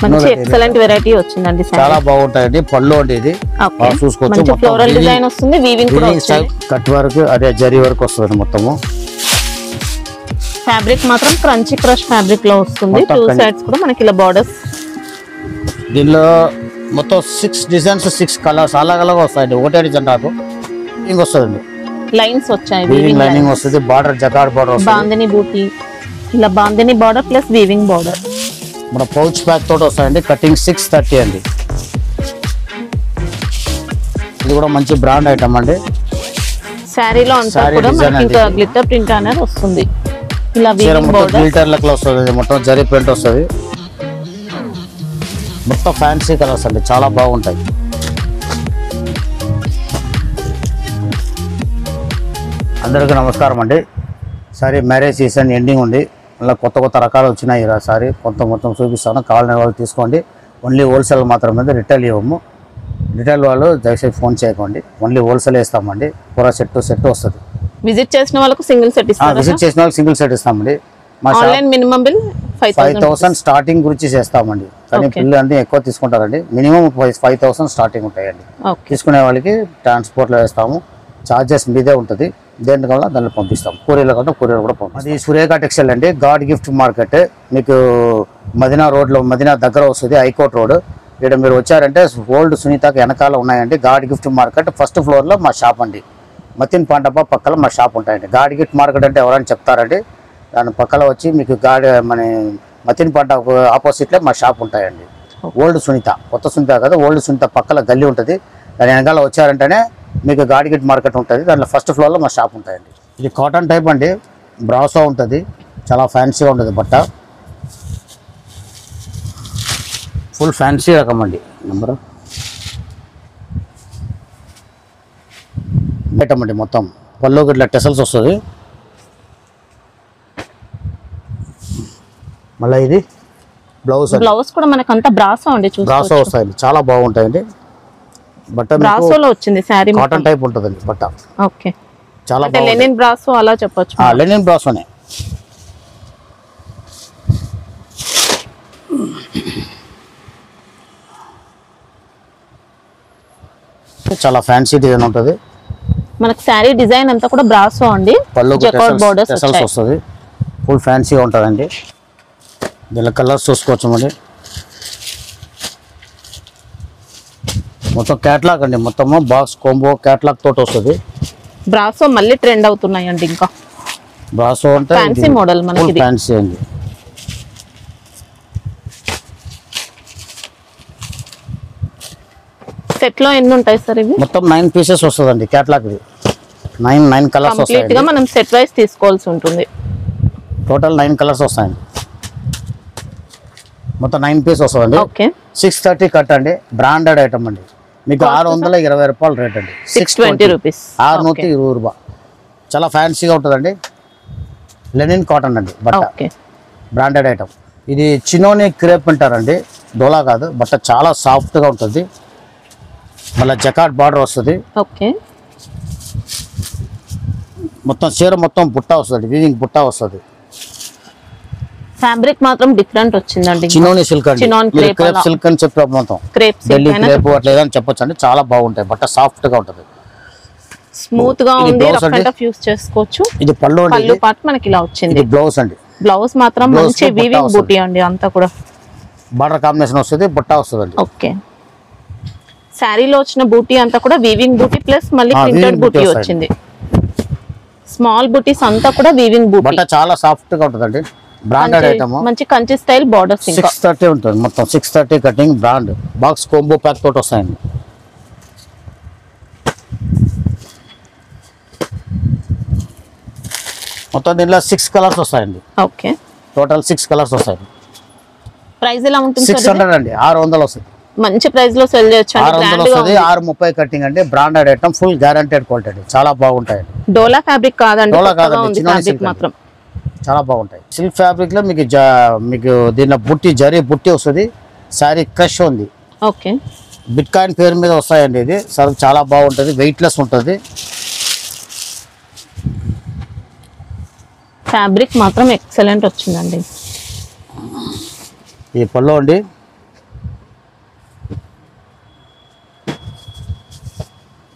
మంచి excellent variety వచ్చిందండి. చాలా బాగుంటాయండి. పళ్ళు అండి ఇది చూసుకోవచ్చు. ఫ్లోరల్ డిజైన్ వస్తుంది, వీవింగ్ కూడా వస్తుంది, కట్ వర్క్ అదే జరీ వర్క్ వస్తుంది మొత్తము. ఫ్యాబ్రిక్ మాత్రం క్రంచీ క్రష్ ఫ్యాబ్రిక్ లో వస్తుంది. టూ సైడ్స్ కూడా మనకి ఇలా బార్డర్స్. దీనిలో మొత్తం 6 డిజైన్స్ 6 కలర్స్ అలాగ అలాగ వస్తాయండి. ఒకటే డిజైన్ రాదు, ఇంక వస్తుందండి. లైన్స్ వచ్చాయి, వీవింగ్ లైనింగ్ వస్తుంది. బార్డర్ జకార్డ్ బార్డర్ వస్తుంది. బాందిని బూటీ ఇలా bandhani border plus weaving border. మన పౌచ్ ప్యాక్ తోటి వస్తాయండి. కటింగ్ 630 అండి. ఇది కూడా మంచి బ్రాండ్ ఐటమ్ అండి. శారీలో అంతా కూడా మనకి ఇంకా గ్లిటర్ ప్రింట్ అనేది వస్తుంది. ఇలా వీవింగ్ బార్డర్ గ్లిటర్ లెక్కలో వస్తుంది. మొత్తం జరీ ప్రింట్ వస్తుంది. మొత్తం ఫ్యాన్సీ కలర్స్ అండి, చాలా బాగుంటాయి. అందరికీ నమస్కారం అండి. సారీ మ్యారేజ్ సీజన్ ఎండింగ్ ఉంది. మళ్ళీ కొత్త కొత్త రకాలు వచ్చినాయి. సారీ మొత్తం చూపిస్తాను. కావాలనే వాళ్ళు తీసుకోండి. ఓన్లీ హోల్సేల్ మాత్రమే, రిటైల్ ఇవ్వము. రిటైల్ వాళ్ళు దయచేసి ఫోన్ చేయకండి. ఓన్లీ హోల్సేల్ ఇస్తామండి. పూరా సెట్ వస్తుంది. విజిట్ చేసిన వాళ్ళకు సింగిల్ సెట్ ఇస్తాం. విజిట్ చేసిన వాళ్ళకి సింగిల్ సెట్ ఇస్తామండి. ఆన్లైన్ మినిమం బిల్ 5000 స్టార్టింగ్ గురించి చేస్తామండి. కానీ పిల్లలు అన్ని ఎక్కువ తీసుకుంటారండి. మినిమం 5000 స్టార్టింగ్ ఉంటాయండి. తీసుకునే వాళ్ళకి ట్రాన్స్పోర్ట్లో వేస్తాము. చార్జెస్ మీదే ఉంటుంది. దేనికల్లా దాన్ని పంపిస్తాం. కొరియర్లో కంటే కొరియర్ కూడా పంపిస్తాం. అది సురేఖ టెక్స్టైల్ అండి. గాడ్ గిఫ్ట్ మార్కెట్ మీకు మదీనా రోడ్లో, మదీనా దగ్గర వస్తుంది, హైకోర్ట్ రోడ్. ఇక్కడ మీరు వచ్చారంటే ఓల్డ్ సునీతకి వెనకాల ఉన్నాయండి. గాడ్ గిఫ్ట్ మార్కెట్ ఫస్ట్ ఫ్లోర్లో మా షాప్ అండి. మతిన్ పాండప్ప పక్కన మా షాప్ ఉంటాయండి. గాడ్ గిఫ్ట్ మార్కెట్ అంటే ఎవరైనా చెప్తారండి. దాని పక్కన వచ్చి మీకు మన మతిన్ పాండప్ప ఆపోజిట్లో మా షాప్ ఉంటాయండి. ఓల్డ్ సునీత, కొత్త సునీత కదా, ఓల్డ్ సునీత పక్కన గల్లీ ఉంటుంది. దాని వెనకాల వచ్చారంటేనే మీకు గాడ్ గిఫ్ట్ మార్కెట్ ఉంటుంది. దాంట్లో ఫస్ట్ ఫ్లోర్లో మా షాప్ ఉంటాయండి. ఇది కాటన్ టైప్ అండి. బ్రాసో ఉంటుంది. చాలా ఫ్యాన్సీగా ఉంటుంది బట్ట. ఫుల్ ఫ్యాన్సీ రకం అండి. నెంబరు ఐటమ్ అండి. మొత్తం పళ్ళు ఇట్లా టెసల్స్ వస్తుంది. మళ్ళీ ఇది బ్లౌజ్ కూడా మనకు అంతా బ్రాసో అండి. బ్రాసో వస్తాయండి, చాలా బాగుంటాయండి. బట్ట బ్రాసోలో వచ్చింది. సారీ కాటన్ టైప్ ఉంటుందండి బట్ట. ఓకే, చాలా లెనిన్ బ్రాసో అలా చెప్పొచ్చు. లెనిన్ బ్రాసోనే. చాలా ఫ్యాన్సీ డిజైన్ ఉంటుంది. మనకు శారీ డిజైన్ అంతా కూడా బ్రాసో అండి. జకార్డ్ బోర్డర్స్ వస్తుంది. ఫుల్ ఫ్యాన్సీగా ఉంటుందండి. దీనిలో కలర్స్ చూసుకోవచ్చు మరి. మొత్తం క్యాట్లాగ్ అండి. మొత్తము బాక్స్ కోంబో క్యాట్లాగ్ తోటి వస్తుంది. బ్రాసో మళ్ళీ ట్రెండ్ అవుతున్నాయండి. ఇంకా బ్రాసో అంటే ఫ్యాన్సీ మోడల్ మనకి ఫ్యాన్సీ అండి. సెట్ లో ఎన్ని ఉంటాయి సార్ ఇవి? మొత్తం 9 పీసెస్ వస్తుందండి. క్యాట్లాగ్ ఇది 9 కలర్స్ వస్తాయి. కంప్లీట్ గా మనం సెట్ వైస్ తీసుకోవాల్సి ఉంటుంది. టోటల్ 9 కలర్స్ వస్తాయండి. మొత్తం 9 పీస్ వస్తుందండి. ఓకే, 630 కట్ అండి. బ్రాండెడ్ ఐటమ్ అండి. మీకు 620 రూపాయలు రేట్ అండి. 620 రూపీస్. 620 రూపాయలు. చాలా ఫ్యాన్సీగా ఉంటుందండి. లెనిన్ కాటన్ అండి బట్ట. Branded item. ఇది చినోని క్రేప్ అంటారండి. డోలా కాదు, బట్ట చాలా సాఫ్ట్గా ఉంటుంది. మళ్ళీ జకార్డ్ బార్డర్ వస్తుంది. ఓకే, మొత్తం చీర మొత్తం బుట్ట వస్తుంది. వీవింగ్ బుట్ట వస్తుంది. ఫ్యాబ్రిక్ మాత్రం డిఫరెంట్ వచ్చిందండి. చినోని సిల్క్ అండి. క్రేప్ సిల్క్ అని చెప్పి మొత్తం ఢిల్లీ క్రేప్ అట్లా ఏదని చెప్పొచ్చు అండి. చాలా బాగుంటాయి. బట్ట సాఫ్ట్ గా ఉంటుంది, స్మూత్ గా ఉంది. రఫ్ అండ్ టఫ్ యూస్ చేసుకోవచ్చు. ఇది పళ్ళు అండి. పళ్ళు పార్ట్ మనకి ఇలా వచ్చింది. ఇది బ్లౌజ్ అండి. బ్లౌజ్ మాత్రం మంచి వీవింగ్ బూటీ అండి. అంతా కూడా బార్డర్ కాంబినేషన్ వస్తుంది. బుట్ట వస్తుంది అండి. ఓకే, శారీలో వచ్చిన బూటీ అంతా కూడా వీవింగ్ బూటీ ప్లస్ మళ్ళీ ప్రింటెడ్ బూటీ వచ్చింది. స్మాల్ బూటీస్ అంతా కూడా వీవింగ్ బూటీ. బట్ట చాలా సాఫ్ట్ గా ఉంటుందండి. Branded item. మంచి కంచి స్టైల్ బార్డర్స్. 630 ఉంటుంది. మొత్తం 630 cutting. Brand box combo pack తోటి వస్తాయండి. మొత్తం దీనిలో 6 కలర్స్ వస్తాయండి. ఓకే, టోటల్ 6 కలర్స్ వస్తాయి. ప్రైస్ ఎలా ఉంటుంది? 600 అండి. 600 వస్తుంది. మంచి ప్రైస్ లో సెల్ చేయొచ్చు. 600 వస్తుంది. 630 కటింగ్ అండి. Branded item. Full guaranteed quality. చాలా బాగుంటాయండి. డోలా ఫ్యాబ్రిక్ కాదండి. డోలా కాదండి. చిన్న సిల్క్ మాత్రం చాలా బాగుంటాయి. సిల్క్ ఫ్యాబ్రిక్ లో మీకు దీనిలో బుట్టి జరీ బుట్టి వస్తుంది. శారీ క్రష్ ఉంది. ఓకే, బిట్ కాయిన్ పేరు మీద వస్తాయండి. ఇది సరే చాలా బాగుంటుంది. వెయిట్లెస్ ఉంటుంది. ఫ్యాబ్రిక్ మాత్రం ఎక్సలెంట్ వచ్చిందండి. ఈ పళ్ళు అండి.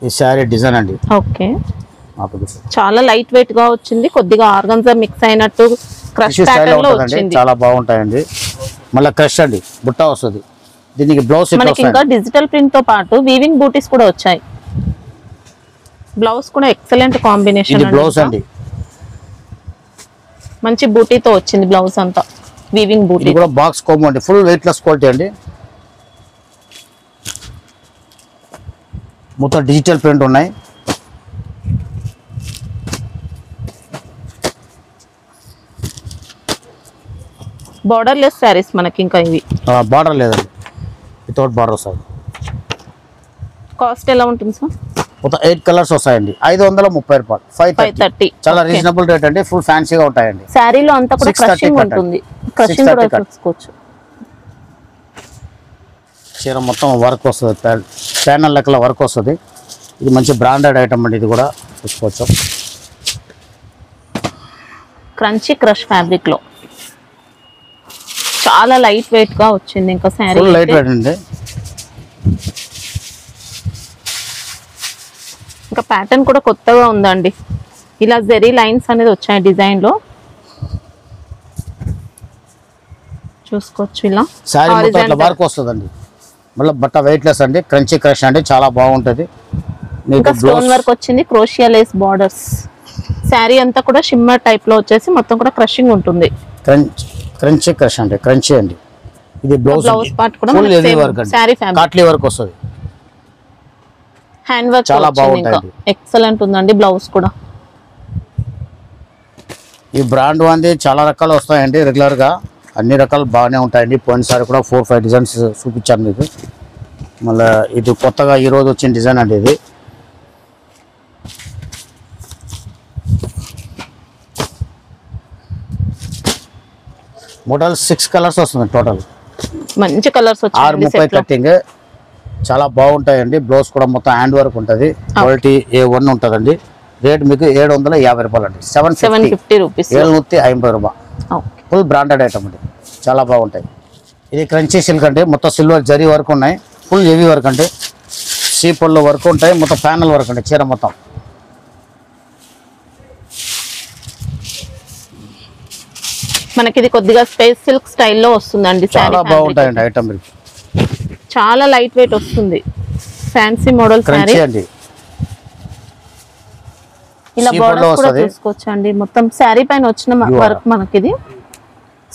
ఈ శారీ డిజైన్ అండి. ఓకే, చాలా లైట్ వెయిట్ గా వచ్చింది, కొద్దిగా ఆర్గన్జా మిక్స్ అయినట్టు క్రష్ ప్యాటర్న్ లో వచ్చింది. చాలా బాగుంటాయండి. మళ్ళీ క్రష్ అండి, బుట్ట వస్తుంది. దీనికి బ్లౌజ్ మనకి ఇంకా డిజిటల్ ప్రింట్ తో పాటు వీవింగ్ బూటీస్ కూడా వచ్చాయి. బ్లౌజ్ కూడా ఎక్సలెంట్ కాంబినేషన్ బ్లౌజ్ అండి. మంచి బూటీతో వచ్చింది బ్లౌజ్ అంతా, వీవింగ్ బూటీ కూడా బాక్స్ కాంబో అండి, ఫుల్ వెయిట్ లెస్ క్వాలిటీ అండి. మొత్తం డిజిటల్ ప్రింట్ ఉన్నాయి. బార్డర్ లెస్ శారీస్ మనకి ఇంకా ఇవి. బార్డర్ లేదండి, వితౌట్ బార్డర్ వస్తాయి. కాస్ట్ ఎలా ఉంటుంది సార్? మొత్తం 8 కలర్స్ వస్తాయండి. 530 రూపాయలు, 530. చాలా రీజనబుల్ రేట్ అండి, ఫుల్ ఫ్యాన్సీగా ఉంటాయండి. శారీలో అంతా కూడా క్రషింగ్ ఉంటుంది, క్రషింగ్ కూడా చూసుకోవచ్చు. చీర మొత్తం వర్క్ వస్తుంది, ప్యానల్ లెక్కల వర్క్ వస్తుంది. ఇది మంచి బ్రాండెడ్ ఐటమ్ అండి, ఇది కూడా చూసుకోవచ్చు. క్రంచీ క్రష్ ఫ్యాబ్రిక్ లో చాలా లైట్ వెయిట్ గా వచ్చింది. ఇంకా శారీ లైట్ వెయిట్ అండి. ఇంకా ప్యాటర్న్ కూడా కొత్తగా ఉందండి, ఇలా జెరీ లైన్స్ అనేది వచ్చాయి డిజైన్ లో, చూసుకోవచ్చు. ఇలా శారీ మొత్తం ఇట్లా వర్క్ వస్తుందండి. మళ్ళీ బట్ట వెయిట్ లెస్ అండి, క్రంచీ క్రష్ అండి, చాలా బాగుంటది. ఇంకా స్టోన్ వర్క్ వచ్చింది, క్రోషియా లేస్ బార్డర్స్. శారీ అంతా కూడా షిమ్మర్ టైప్ లో వచ్చేసి మొత్తం కూడా క్రషింగ్ ఉంటుంది. క్రంచీ క్రష్ అంటే క్రంచీ అండి. ఇది బ్లౌజ్ పార్ట్ కూడా ఫుల్ హెవీ వర్క్ అండి, శారీ ఫ్యాబ్రిక్ కాట్లీ వర్క్ వస్తుంది. హ్యాండ్ వర్క్ చాలా బాగుంటుంది, ఎక్సలెంట్ ఉందండి. బ్లౌజ్ కూడా ఈ బ్రాండ్ వంది చాలా రకాలు వస్తాయండి. రెగ్యులర్ గా అన్ని రకాలు బాగానే ఉంటాయండి. పోయినసారి కూడా 4-5 డిజైన్స్ చూపించాను మీకు. మళ్ళీ ఇది కొత్తగా ఈ రోజు వచ్చిన డిజైన్ అండి. ఇది మోడల్ 6 కలర్స్ వస్తుంది టోటల్, మంచి కలర్స్ వచ్చాయి. 630 కట్టింగ్, చాలా బాగుంటాయండి. బ్లౌజ్ కూడా మొత్తం హ్యాండ్ వర్క్ ఉంటుంది, క్వాలిటీ A1 ఉంటుందండి. రేట్ మీకు 750 రూపాయలు అండి, 750 రూపీస్, 750 రూపాయలు. ఫుల్ బ్రాండెడ్ ఐటమ్ అండి, చాలా బాగుంటాయి. ఇది క్రంచీ సిల్క్ అండి, మొత్తం సిల్వర్ జరీ వర్క్ ఉన్నాయి, ఫుల్ హెవీ వర్క్ అంటే సీపల్లో వర్క్ ఉంటాయి, మొత్తం ప్యానల్ వర్క్ అండి చీర మొత్తం. మనకి ఇది కొద్దిగా స్పేస్ సిల్క్ స్టైల్లో వస్తుందండి. చాలా బాగుంటాయండి ఐటమ్, చాలా లైట్ వెయిట్ వస్తుంది, ఫ్యాన్సీ మోడల్ శారీ అండి. ఇలా బోర్డర్స్ కూడా చూసుకోవచ్చు అండి. మొత్తం శారీ పైన వచ్చిన వర్క్ మనకి ఇది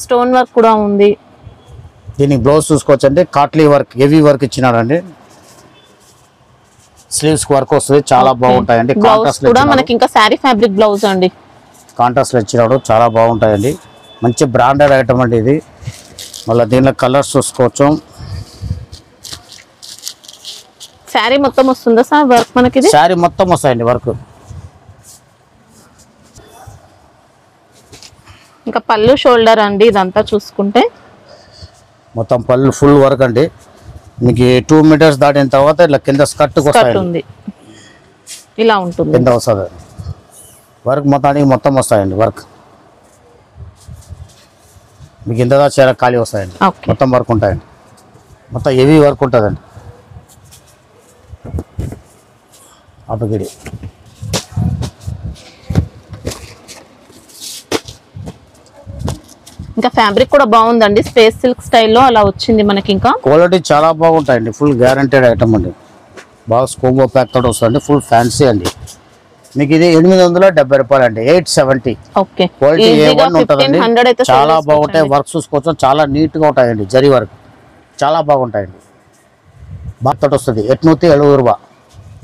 స్టోన్ వర్క్ కూడా ఉంది. దీనికి బ్లౌజ్ చూసుకోవచ్చు అండి, కాట్లీ వర్క్ హెవీ వర్క్ ఇచ్చినాడండి. స్లీవ్స్ వర్క్ వస్తుంది, చాలా బాగుంటాయండి. కాంట్రాస్ట్ కూడా మనకి ఇంకా శారీ ఫ్యాబ్రిక్ బ్లౌజ్ అండి, కాంట్రాస్ట్ లో ఇచ్చినాడు, చాలా బాగుంటాయండి. మంచి బ్రాండెడ్ ఐటమ్ అండి ఇది. మళ్ళీ దీనిలో కలర్స్ చూసుకోవచ్చు. శారీ మొత్తం వస్తుందా సార్ వర్క్? మనకి శారీ మొత్తం వస్తాయండి వర్క్. ఇంకా పళ్ళు షోల్డర్ అండి, ఇదంతా చూసుకుంటే మొత్తం పళ్ళు ఫుల్ వర్క్ అండి. మీకు 2 మీటర్స్ దాటిన తర్వాత ఇట్లా కింద స్కర్ట్ ఉంది, ఇలా ఉంటుంది, కింద వస్తుంది వర్క్. మొత్తానికి మొత్తం వస్తాయండి వర్క్. మీకు ఇంత చీర ఖాళీ వస్తాయండి, మొత్తం వర్క్ ఉంటాయండి. మొత్తం హెవీ వర్క్ ఉంటుందండి. అప్పగిడి ఇంకా ఫ్యాబ్రిక్ కూడా బాగుందండి, స్పేస్ సిల్క్ స్టైల్లో అలా వచ్చింది మనకి. ఇంకా క్వాలిటీ చాలా బాగుంటాయండి, ఫుల్ గ్యారంటెడ్ ఐటమ్ అండి. బాక్స్ కోంబో ప్యాక్ తోటి వస్తుంది, ఫుల్ ఫ్యాన్సీ అండి. మీకు ఇది 870 రూపాయలు అండి, 870. క్వాలిటీ A1 ఉంటుందండి, చాలా బాగుంటాయి. వర్క్ చూసుకోవచ్చు, చాలా నీట్ గా ఉంటాయండి. జరీ వర్క్ చాలా బాగుంటాయండి. బాగా తోటి వస్తుంది, 870 రూపాయలు.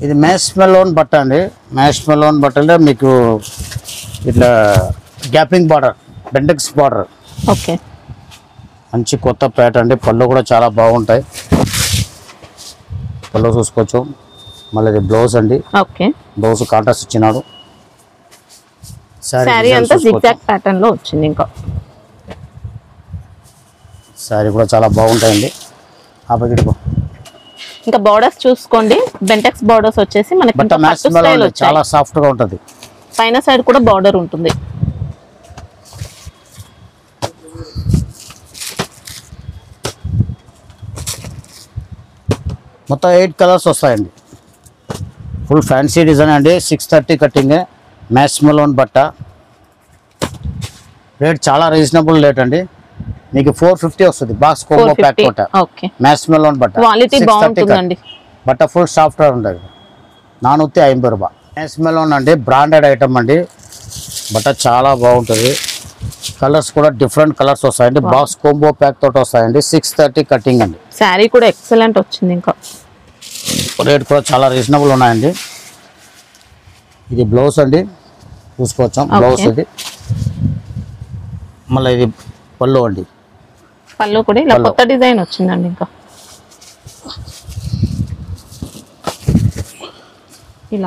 ఇది మ్యాష్ మెలోన్ బట్ట అండి. మ్యాష్ మెలోన్ బట్టలో మీకు ఇట్లా గ్యాపింగ్ బార్డర్, బెండెక్స్ బార్డర్, మంచి కొత్త ప్యాట్ అండి. పళ్ళు కూడా చాలా బాగుంటాయి, పళ్ళు చూసుకోవచ్చు. మళ్ళీ ఇది బ్లౌజ్ అండి, బ్లౌజ్ కాంట్రాస్ట్ ఇచ్చినాడు. శారీ అంతా జిగ్జాగ్ ప్యాటర్న్ లో వచ్చింది. ఇంకా శారీ కూడా చాలా బాగుంటాయండి. ఇంకా బోర్డర్స్ చూసుకోండి, బెంటెక్స్ బోర్డర్స్ వచ్చేసి మనకి చాలా సాఫ్ట్ గా ఉంటది. పైన సైడ్ కూడా బోర్డర్ ఉంటుంది. మొత్తం 8 కలర్స్ వస్తాయండి. ఫుల్ ఫ్యాన్సీ డిజైన్ అండి. 630 కటింగ్, మ్యాచ్ మెలోన్ బట్ట. రేట్ చాలా రీజనబుల్ రేట్ అండి. మీకు 450 వస్తుంది బాక్స్ కోంబో ప్యాక్ తోట. మ్యాచ్ మెలోన్ బట్ట క్వాలిటీ బాగుంటుందండి. బట్ట ఫుల్ సాఫ్ట్వేర్ ఉంటుంది. 450 రూపాయలు. మ్యాచ్ మెలోన్ అండి, బ్రాండెడ్ ఐటమ్ అండి. బట్ట చాలా బాగుంటుంది. కలర్స్ కూడా డిఫరెంట్ కలర్స్ వస్తాయండి. బాక్స్ కోంబో ప్యాక్ తోట వస్తాయండి. 630 కటింగ్ అండి. శారీ కూడా ఎక్సలెంట్ వచ్చింది. ఇంకా రేట్ కూడా చాలా రీజనబుల్ ఉన్నాయండి. ఇది బ్లౌజ్ అండి, చూసుకోవచ్చు బ్లౌజ్ ఇది. మళ్ళీ ఇది పళ్ళు అండి. పళ్ళు కూడా ఇలా కొత్త డిజైన్ వచ్చిందండి. ఇంకా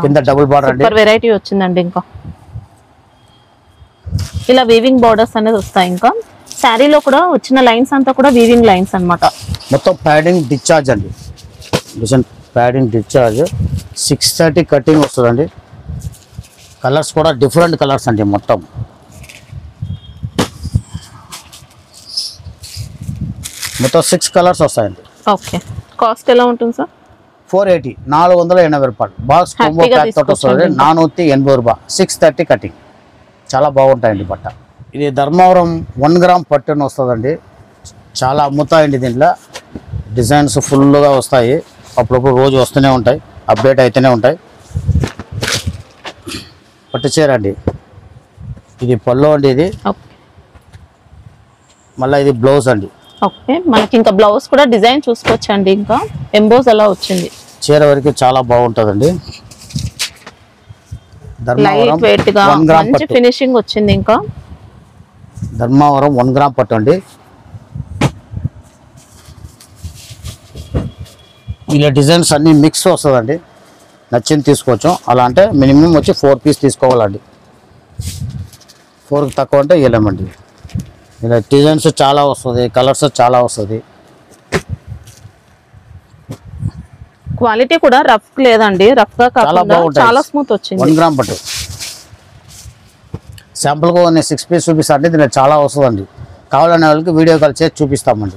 కింద డబుల్ బార్డర్ అండి. సూపర్ వెరైటీ వచ్చిందండి. ఇంకా ఇలా వీవింగ్ బోర్డర్స్ అనేది వస్తాయి. ఇంకా శారీలో కూడా వచ్చిన లైన్స్ అంతా కూడా వీవింగ్ లైన్స్ అన్నమాట. మొత్తం ప్యాడింగ్ డిశ్చార్జ్ అండి. డిజైన్ ప్యాడింగ్ డిశ్చార్జ్ 630 కటింగ్ వస్తుందండి. కలర్స్ కూడా డిఫరెంట్ కలర్స్ అండి. మొత్తం మొత్తం 6 కలర్స్ వస్తాయండి. ఓకే, కాస్ట్ ఎలా ఉంటుంది సార్? 480, 480 రూపాయలు. బాక్స్ కోంబో ప్యాక్ తోట వస్తుంది 480 రూపాయలు. 630 కటింగ్ చాలా బాగుంటాయండి బట్ట. ఇది ధర్మవరం 1 గ్రామ్ పట్టుని వస్తుందండి. చాలా అమ్ముతాయండి. దీంట్లో డిజైన్స్ ఫుల్గా వస్తాయి. అప్పుడప్పుడు రోజు వస్తూనే ఉంటాయి, అప్డేట్ అయితేనే ఉంటాయి. పట్టు చీర అండి. ఇది పళ్ళు అండి. ఇది మళ్ళీ ఇది బ్లౌజ్ అండి. ఓకే, మనకి ఇంకా బ్లౌజ్ కూడా డిజైన్ చూసుకోవచ్చండి. ఇంకా ఎంబోస్ అలా వచ్చింది. చీర వరకు చాలా బాగుంటుందండి. లైట్ వెయిట్ గా మంచి ఫినిషింగ్ వచ్చింది. ఇంకా ధర్మవరం 1 గ్రామ్ పట్టు అండి. ఇలా డిజైన్స్ అన్ని మిక్స్ వస్తుందండి. నచ్చింది తీసుకోవచ్చు. అలా అంటే మినిమం వచ్చి 4 పీస్ తీసుకోవాలండి. 4కి తక్కువ అంటే ఇవ్వలేమండి. ఇలా డిజైన్స్ చాలా వస్తుంది, కలర్స్ చాలా వస్తుంది. క్వాలిటీ కూడా రఫ్ లేదండి. రఫ్ గా కాకుండా చాలా స్మూత్ వచ్చింది. 1 గ్రామ్ పట్టు శాంపుల్ గా 6 పీస్ చూపిస్తాండి. దీనికి చాలా వస్తుందండి. కావాలనే వాళ్ళకి వీడియో కాల్ చేసి చూపిస్తామండి.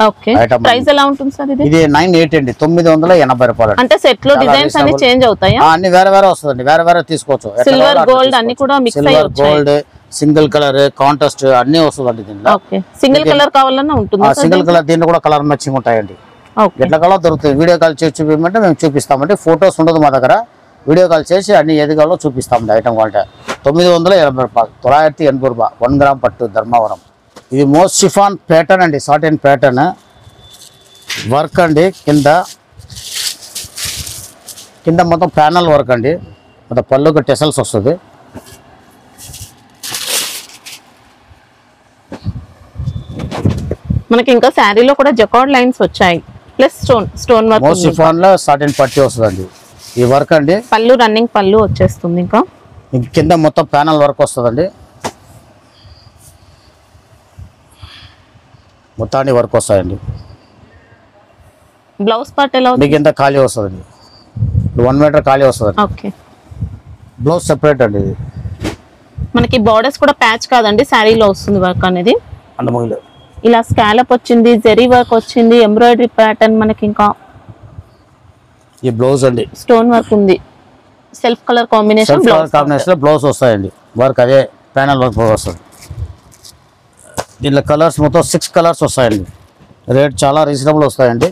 ప్రైస్ ఎలా ఉంటుంది సార్? ఇది 980 అండి. 980 రూపాయలు. అంటే సెట్ లో డిజైన్స్ అన్ని చేంజ్ అవుతాయా? అన్ని వేరే వేరే వస్తుందండి. వేరే వేరే తీసుకోవచ్చు. సిల్వర్ గోల్డ్ అన్ని కూడా మిక్స్ అయ్యి వచ్చాయి. గోల్డ్, సింగిల్ కలర్, కాంట్రాస్ట్ అన్ని వస్తుందండి దీంట్లో. సింగిల్ కలర్ కావాలన్నా ఉంటుంది. సింగిల్ కలర్ దీంట్లో కూడా కలర్ మ్యాచింగ్ ఉంటాయండి. ఎట్లా కలర్ దొరుకుతుంది. వీడియో కాల్ చేసి చూపించమంటే మేము చూపిస్తామండి. ఫొటోస్ ఉండదు మా దగ్గర. వీడియో కాల్ చేసి అన్ని ఏది కావాలో చూపిస్తామండి. ఐటమ్ క్వాలిటీ 980 రూపాయలు. 980 రూపాయలు. 1 గ్రామ్ పట్టు ధర్మవరం. ఇది మోస్ట్ షిఫాన్ ప్యాటర్న్ అండి. సాటిన్ ప్యాటర్న్ వర్క్ అండి. కింద మొత్తం ప్యానల్ వర్క్ అండి. మొత్తం పళ్ళుకి టెసల్స్ వస్తుంది. మనకి ఇంకా శారీలో కూడా జకార్డ్ లైన్స్ వచ్చాయి. Plus stone work. Most chiffon లో సాటిన్ పట్టి వస్తుందండి. ఈ వర్క్ అండి. పళ్ళు రన్నింగ్ పళ్ళు వచ్చేస్తుంది. ఇంకా కింద మొత్తం ప్యానల్ వర్క్ వస్తుందండి. మొత్తాన్ని వర్క్ వస్తాయండి. బ్లౌజ్ పార్ట్ ఎలా మీకు ఎంత ఖాళీ వస్తుందండి. 1 మీటర్ ఖాళీ వస్తుంది. ఓకే, బ్లౌజ్ సెపరేట్ అండి. ఇది మనకి బార్డర్స్ కూడా ప్యాచ్ కాదండి, శారీలో వస్తుంది వర్క్ అనేది. అందమైన ఇలా స్కాలప్ వచ్చింది, జెరీ వర్క్ వచ్చింది, ఎంబ్రాయిడరీ ప్యాటర్న్. మనకి ఇంకా ఈ బ్లౌజ్ అండి. స్టోన్ వర్క్ ఉంది. సెల్ఫ్ కలర్ కాంబినేషన్ బ్లౌజ్ వస్తాయండి. వర్క్ అదే ప్యానల్ వర్క్ వస్తుంది. దీనిలో కలర్స్ మొత్తం 6 కలర్స్ వస్తాయండి. రేట్ చాలా రీజనబుల్ వస్తాయండి.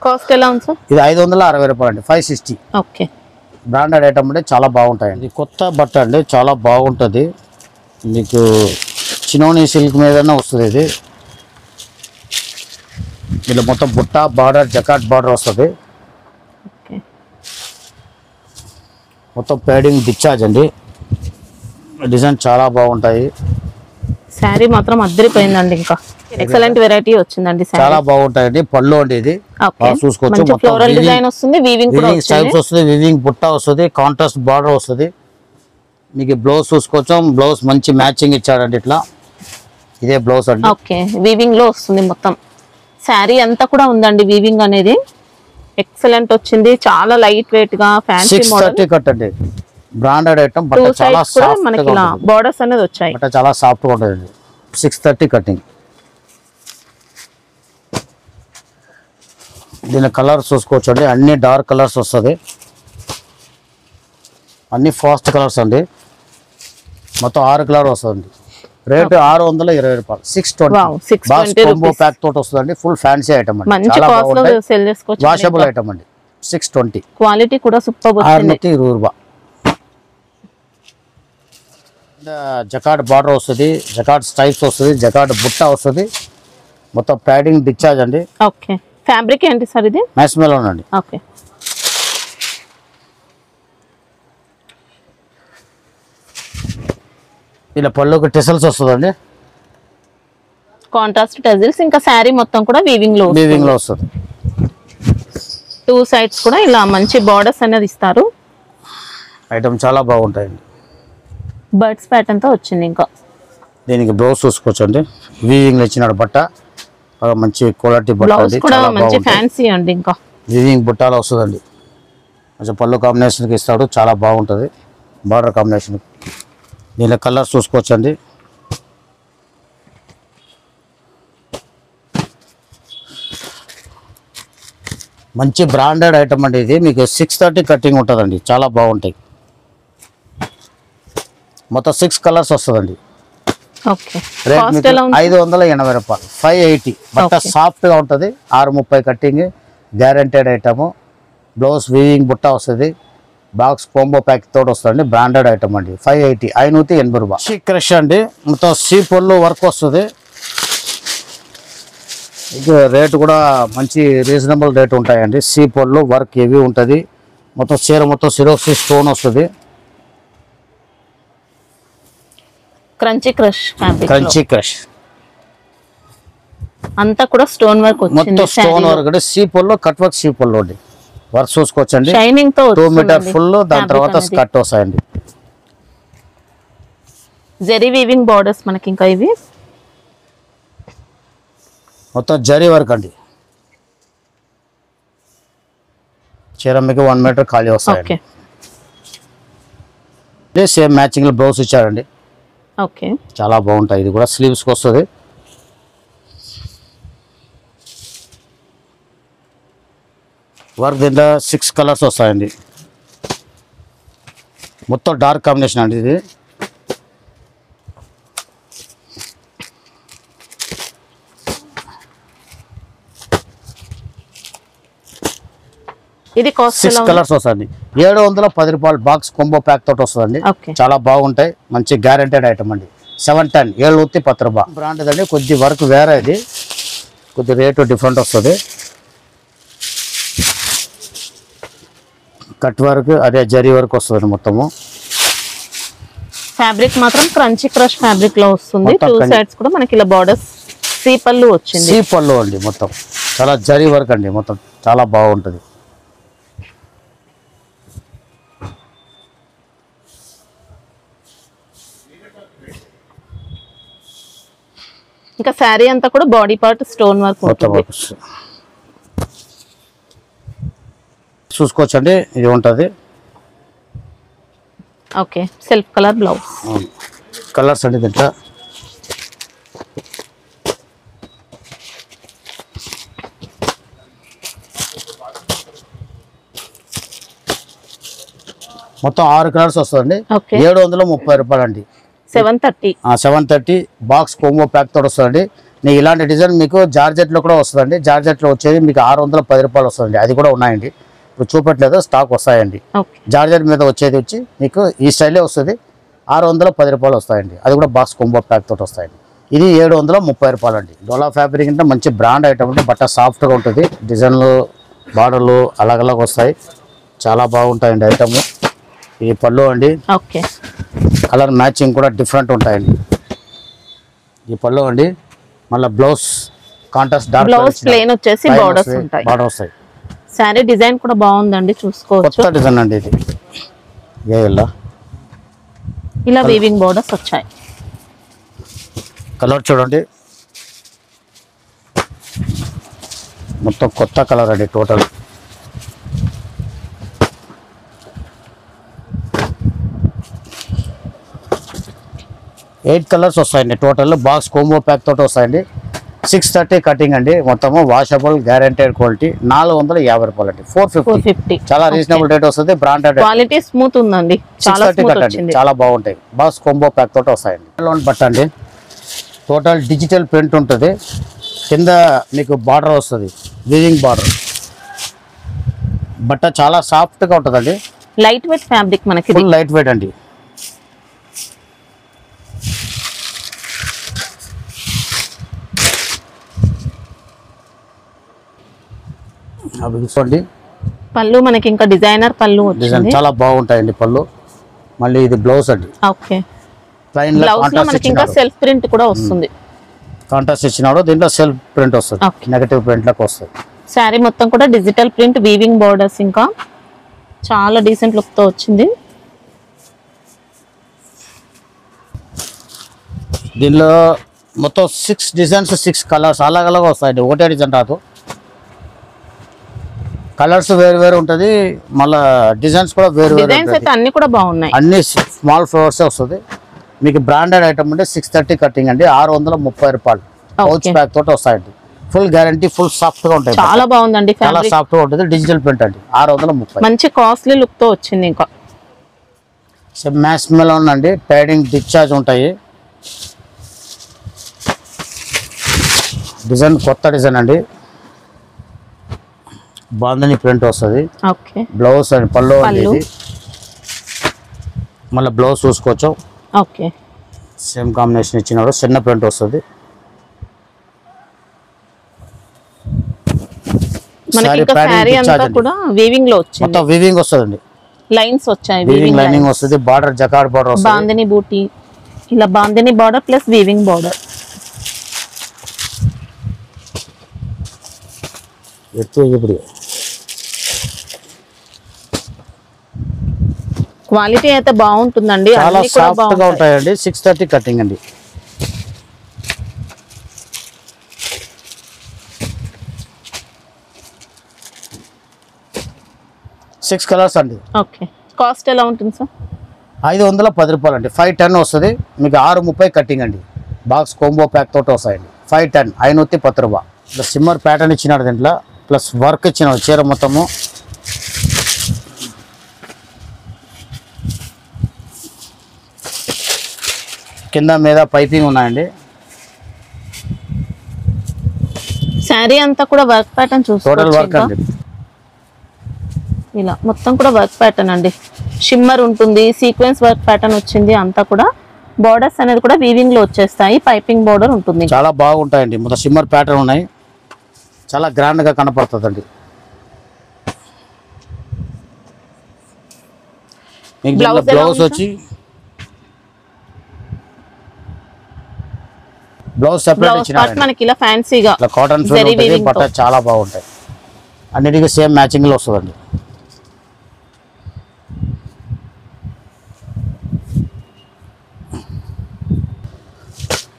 కాస్ట్ ఎలా ఉంది సార్? ఇది 560 రూపాయలు అండి. 560. ఓకే, బ్రాండెడ్ ఐటమ్ అంటే చాలా బాగుంటాయండి. కొత్త బట్ట అండి, చాలా బాగుంటుంది. మీకు చినోని సిల్క్ మీదనే వస్తుంది. ఇది ఇలా మొత్తం బుట్ట బార్డర్, జకాట్ బార్డర్ వస్తుంది. మొత్తం ప్యాడింగ్ డిశ్చార్జ్ అండి. డిజైన్ చాలా బాగుంటాయి. శారీ మాత్రం అద్దరిపోయిందండి. ఇంకా ఎక్సలెంట్ వెరైటీ వచ్చిందండి. చాలా బాగుంటాయండి. పళ్ళు అండి. ఇది చూసుకోవచ్చు. ఫ్లోరల్ డిజైన్ వస్తుంది, వీవింగ్ స్టైల్స్ వస్తుంది, వీవింగ్ బుట్ట వస్తుంది, కాంట్రాస్ట్ బార్డర్ వస్తుంది. మీకు బ్లౌజ్ చూసుకోవచ్చు. బ్లౌజ్ మంచి మ్యాచింగ్ ఇచ్చాడండి. ఇట్లా ఇదే బ్లౌజ్ అండి. ఓకే, వీవింగ్ లో వస్తుంది మొత్తం. శారీ అంతా కూడా ఉందండి వీవింగ్ అనేది. ఎక్సలెంట్ వచ్చింది. చాలా లైట్ వెయిట్ గా ఫ్యాన్సీ మోడల్. 630 కట్ అండి. బ్రాండెడ్ ఐటమ్ బట్ టూ చాలా సైడ్స్ కూడా సాఫ్ట్ మనకి గా ఇలా ఉంటుంది. బోర్డర్స్ అనేది వచ్చాయి. బట్ చాలా సాఫ్ట్ గా ఉంటుంది. 630 కటింగ్. దీని కలర్ చూసుకోవచ్చు అండి, అన్ని డార్క్ కలర్స్ వస్తుంది, అన్ని ఫాస్ట్ కలర్స్ అండి. మొత్తం 6 కలర్ వస్తుంది. రేట్ 620 రూపాయలు. 620 Wow, 620 కాంబో rupees. ప్యాక్ తోటి వస్తుందండి. ఫుల్ ఫ్యాన్సీ ఐటమ్ అండి, మంచి చాలా కాస్ట్ లో బాగుంటాయి. సెల్ చేసుకోవచ్చు. వాషబుల్ ఐటమ్ అండి. 620. క్వాలిటీ కూడా సూపర్ వచ్చింది. 620 రూపాయలు. జకార్డ్ బార్డర్ వస్తుంది, జకార్డ్ స్ట్రైప్స్ వస్తుంది, జకార్డ్ బుట్ట వస్తుంది. మొత్తం ప్యాడింగ్ డిశ్చార్జ్ అండి. ఓకే, ఫ్యాబ్రిక్ ఏంటి సార్ ఇది? మ్యాస్మెలో అండి. ఓకే, ఇలా పళ్ళుకి టెసల్స్ వస్తుందండి, కాంట్రాస్ట్ టెజిల్స్. ఇంకా శారీ మొత్తం కూడా వీవింగ్ లో వీవింగ్ లో వస్తుంది. టూ సైడ్స్ కూడా ఇలా మంచి బార్డర్స్ అనేది ఇస్తారు. ఐటమ్ చాలా బాగుంటాయండి. బర్డ్స్ ప్యాటర్న్ తో వచ్చింది. ఇంకా దీనికి బ్లౌజ్ చూసుకోవచ్చు అండి, వీవింగ్ ఇచ్చినాడు బట్ట, బాగా మంచి క్వాలిటీ బట్ట బ్లౌజ్ అండి, కూడా చాలా మంచి బాగుంటుంది. ఫ్యాన్సీ అండి. ఇంకా వీవింగ్ బుట్టాలో వస్తుందండి, కొంచెం పళ్ళు కాంబినేషన్కి ఇస్తాడు, చాలా బాగుంటుంది బార్డర్ కాంబినేషన్. దీని కలర్ చూసుకోవచ్చు అండి. మంచి బ్రాండెడ్ ఐటమ్ అండి ఇది. మీకు 630 కటింగ్ ఉంటుందండి, చాలా బాగుంటాయి. మొత్తం 6 కలర్స్ వస్తుందండి. ఓకే, రేట్ కాస్ట్ మీకు ఎలా ఉంది? 580 రూపాయలు. 580. బట్ట Okay. సాఫ్ట్గా ఉంటుంది. 630 cutting, guaranteed item. Blouse weaving బుట్ట వస్తుంది, బాక్స్ కాంబో ప్యాక్ తోటి వస్తుంది. బ్రాండెడ్ ఐటమ్ అండి. 580. 580 రూపాయలు. షీ క్రష్ అండి, మొత్తం సీ పొల్లు వర్క్ వస్తుంది. ఇది రేటు కూడా మంచి రీజనబుల్ రేట్ ఉంటాయండి. సీ పొల్లు వర్క్ హెవీ ఉంటుంది. మొత్తం చీర మొత్తం సిరోక్సీ స్టోన్ వస్తుంది. Crunchy crush fabric crunchy crush అంతా కూడా స్టోన్ వర్క్ వచ్చింది. మొత్తం స్టోన్ వర్క్ అంటే సీ పొల్లు కట్ వర్క్, సీ పొల్లు అండి. వర్క్ చూసుకోవచ్చండి. షైనింగ్ తో 2 మీటర్ వస్తుందండి ఫుల్, దాని fabric తర్వాత అనేది. స్కర్ట్ వస్తాయండి. జరీ వీవింగ్ బార్డర్స్ మనకి ఇంకా ఇవి. మొత్తం జరీ వర్క్ అండి. చీర మీకు 1 మీటర్ ఖాళీ వస్తాయండి. ఓకే సేమ్ మ్యాచింగ్ బ్లౌజ్ ఇచ్చారండి, ఓకే, చాలా బాగుంటాయి. ఇది కూడా స్లీవ్స్కి వస్తుంది. వర్క్ దీంట్లో 6 కలర్స్ వస్తాయండి. మొత్తం డార్క్ కాంబినేషన్ అండి ఇది. ఇది కాస్ట్ 6 కలర్స్ వస్తుంది. 710 రూపాయలు. బాక్స్ కొంబో ప్యాక్ తోటి వస్తుందండి, ఓకే. చాలా బాగుంటాయి. మంచి గ్యారంటెడ్ ఐటమ్ అండి. 710. 710 రూపాయలు. బ్రాండ్ అండి, కొద్ది వర్క్ వేరే, ఇది కొద్ది రేటు డిఫరెంట్ వస్తుంది. కట్ వర్క్ అదే జరీ వర్క్ వస్తుంది మొత్తము. ఫ్యాబ్రిక్ మాత్రం క్రంచీ క్రష్ ఫ్యాబ్రిక్ లో వస్తుంది. మొత్తం టూ సైడ్స్ కూడా మనకి ఇలా బార్డర్స్ సీ పళ్ళు వచ్చింది. సీ పళ్ళు అండి, మొత్తం చాలా జరీ వర్క్ అండి, మొత్తం చాలా బాగుంటుంది. ఇంకా శారీ అంతా కూడా బాడీ పార్ట్ స్టోన్ వర్క్ మొత్తం ఉంటుంది. వర్క్ చూసుకోవచ్చండి, ఇది ఉంటుంది. Okay, self colour blouse. Colours అండి దీంట్లో. మొత్తం 6 కలర్స్ వస్తుందండి. ఓకే, 730 రూపాయలు అండి. 730. 730. బాక్స్ కోంబో ప్యాక్ తోటి వస్తుందండి. నీకు ఇలాంటి డిజైన్ మీకు జార్జెట్లో కూడా వస్తుందండి. జార్జెట్లో వచ్చేది మీకు 610 రూపాయలు వస్తుందండి. అది కూడా ఉన్నాయండి, ఇప్పుడు చూపట్లేదు, స్టాక్ వస్తాయండి. ఓకే, జార్జెట్ మీద వచ్చేది వచ్చి మీకు ఈ స్టైలే వస్తుంది. 610 రూపాయలు వస్తాయండి. అది కూడా బాక్స్ కొంబో ప్యాక్ తోటి వస్తాయండి. ఇది 730 రూపాయలు అండి. డోలా ఫ్యాబ్రిక్ అంటే మంచి బ్రాండ్ ఐటమ్ అంటే బట్ట సాఫ్ట్గా ఉంటుంది. డిజైన్లు బార్డర్లు అలాగలాగా వస్తాయి, చాలా బాగుంటాయండి ఐటమ్. ఈ పళ్ళు అండి, ఓకే, కలర్ మ్యాచింగ్ కూడా డిఫరెంట్ ఉంటాయండి. ఈ పళ్ళు అండి, మళ్ళీ blouse contrast dark blouse plain వచ్చేసి బార్డర్స్ ఉంటాయి. బార్డర్ వస్తాయి. శారీ డిజైన్ కూడా బాగుందండి, చూసుకోవచ్చు. కొత్త డిజైన్ అండి ఇది. ఇలా వీవింగ్ బార్డర్స్ వచ్చాయి. కలర్ చూడండి, మొత్తం కొత్త కలర్ అండి టోటల్. 8 కలర్స్ వస్తాయండి టోటల్. బాక్స్ కోంబో ప్యాక్ తోటి వస్తాయండి. 630 కటింగ్ అండి. మొత్తము వాషబుల్ గ్యారెంటెడ్ క్వాలిటీ. 450 రూపాయలు అండి. 450 చాలా రీజనబుల్ రేట్ వస్తుంది. బ్రాండెడ్ క్వాలిటీ స్మూత్ ఉందండి. చాలా స్మూత్ వచ్చింది. చాలా బాగుంటాయి. బాక్స్ కోంబో ప్యాక్ తోటి వస్తాయండి. లోన్ బట్ట అండి. టోటల్ డిజిటల్ ప్రింట్ ఉంటుంది. కింద మీకు బార్డర్ వస్తుంది, వీవింగ్ బార్డర్. బట్ట చాలా సాఫ్ట్గా ఉంటుందండి. లైట్ వెయిట్ ఫ్యాబ్రిక్ మనకి, ఫుల్ లైట్ వెయిట్ అండి. చూడండి పళ్ళు మనకి ఇంకా డిజైనర్ పళ్ళు వచ్చింది. చాలా బాగుంటాయండి పళ్ళు. మళ్ళీ ఇది బ్లౌజ్ అండి. ఓకే, బ్లౌజ్ లో మనకి ఇంకా సెల్ఫ్ ప్రింట్ కూడా వస్తుంది. కాంట్రాస్ట్ ఇచ్చినాడు. దీంట్లో సెల్ఫ్ ప్రింట్ వస్తుంది, నెగటివ్ ప్రింట్ లకు వస్తుంది. శారీ మొత్తం కూడా డిజిటల్ ప్రింట్, వీవింగ్ బోర్డర్స్, ఇంకా చాలా డీసెంట్ లుక్ తో వచ్చింది. దీనిలో మొత్తం 6 డిజైన్స్, 6 కలర్స్ అలాగ అలాగా వస్తాయండి. ఒకటే డిజైన్ రాదు, కలర్స్ వేరు వేరు ఉంటుంది. మళ్ళీ డిజైన్స్ కూడా వేరు వేరు. అన్ని కూడా బాగున్నాయి. అన్ని స్మాల్ ఫ్లవర్స్ వస్తుంది. మీకు బ్రాండెడ్ ఐటమ్ అంటే 630 కటింగ్ అండి. 630 రూపాయలు. పౌచ్ ప్యాక్ తోటి వస్తాయండి. ఫుల్ గ్యారంటీ, ఫుల్ సాఫ్ట్ గా ఉంటాయి. చాలా బాగుందండి, చాలా సాఫ్ట్ గా ఉంటుంది. డిజిటల్ ప్రింట్ అండి. 630. మంచి కాస్ట్లీ లుక్ తో వచ్చింది. ఇంకా మ్యాక్స్ మెలోన్ అండి. ప్యాడింగ్ డిశ్చార్జ్ ఉంటాయి. డిజైన్ కొత్త డిజైన్ అండి. బాందని ప్రింట్ వస్తుంది. బ్లౌజ్ అండి, పళ్ళు అనేది. మళ్ళీ బ్లౌజ్ చూసుకోవచ్చు. ఓకే, సేమ్ కాంబినేషన్ ఇచ్చినాడు. చిన్న ప్రింట్ వస్తుంది. వీవింగ్ లో వచ్చింది. మొత్తం వీవింగ్ వస్తుందండి. లైన్స్ వచ్చాయి, వీవింగ్ లైనింగ్ వస్తుంది. బార్డర్ జకార్డ్ బార్డర్ వస్తుంది. బాందిని బూటీ, ఇలా bandhani border plus weaving border. ఇప్పుడు క్వాలిటీ అయితే బాగుంటుందండి. చాలా సాఫ్ట్ గా ఉంటాయండి. 630 కటింగ్ అండి. సిక్స్ కలర్స్ అండి. ఓకే, కాస్ట్ ఎలా ఉంటుంది సార్? 510 రూపాయలు అండి. 510 వస్తుంది మీకు. 630 కటింగ్ అండి. బాక్స్ కోంబో ప్యాక్ తోటి వస్తాయండి. 510, 510 రూపాయలు. ప్లస్ సిమ్మర్ ప్యాటర్న్ ఇచ్చినాడు దీంట్లో. ప్లస్ వర్క్ ఇచ్చినాడు చీర మొత్తము. కింద మీద పైపింగ్ ఉన్నాయండి. శారీ అంతా కూడా వర్క్ ప్యాటర్న్ చూసుకోవచ్చు. టోటల్ వర్క్ అండి. ఇలా మొత్తం కూడా వర్క్ ప్యాటర్న్ అండి. షిమ్మర్ ఉంటుంది, సీక్వెన్స్ వర్క్ ప్యాటర్న్ వచ్చింది. అంతా కూడా బోర్డర్స్ అనేది కూడా వీవింగ్ లో వచ్చేస్తాయి. పైపింగ్ బోర్డర్ ఉంటుంది. చాలా బాగుంటాయండి. మొత్తం షిమ్మర్ ప్యాటర్న్ ఉన్నాయి. చాలా గ్రాండ్ గా కనపడుతుందండి. బ్లౌజ్ వచ్చి బ్లౌజ్ సెపరేట్ ఇచ్చినారు. మనకి ఇలా ఫ్యాన్సీగా కాటన్ ఫీల్ ఉంటుంది. బట్ట చాలా బాగుంటాయి. అన్నిటికీ సేమ్ మ్యాచింగ్ లో వస్తుందండి.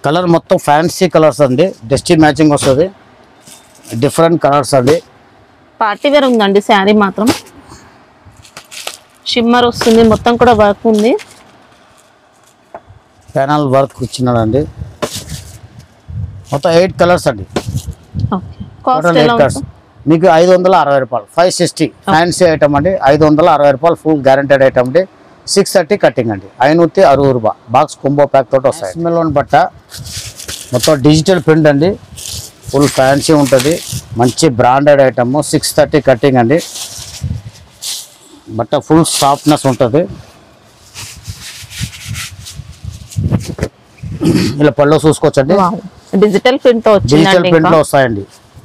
కలర్ మొత్తం ఫ్యాన్సీ కలర్స్ అండి. డస్టీ మ్యాచింగ్ వస్తుంది. డిఫరెంట్ కలర్స్ అండి. పార్టీ వేర్ ఉందండి శారీ మాత్రం. షిమ్మర్ వస్తుంది, మొత్తం కూడా వర్క్ ఉంది. ప్యానల్ వర్క్ ఇచ్చినాడండి. మొత్తం 8 కలర్స్ అండి. టోటల్ 8 కలర్స్ మీకు 560 రూపాయలు. 560 ఫ్యాన్సీ ఐటమ్ అండి. 560 రూపాయలు. ఫుల్ గ్యారంటెడ్ ఐటమ్ అండి. 630 కటింగ్ అండి. 560 రూపాయలు. బాక్స్ కుంబో ప్యాక్ తోటి వస్తాయి. స్మెలోన్ బట్ట మొత్తం డిజిటల్ ప్రింట్ అండి. ఫుల్ ఫ్యాన్సీ ఉంటుంది. మంచి బ్రాండెడ్ ఐటమ్. 630 కటింగ్ అండి. బట్ట ఫుల్ సాఫ్ట్నెస్ ఉంటుంది. ఇలా పళ్ళు చూసుకోవచ్చండి. డిజిటల్ ప్రింట్ డిజిటల్ ప్రింట్ లో వస్తాయండి.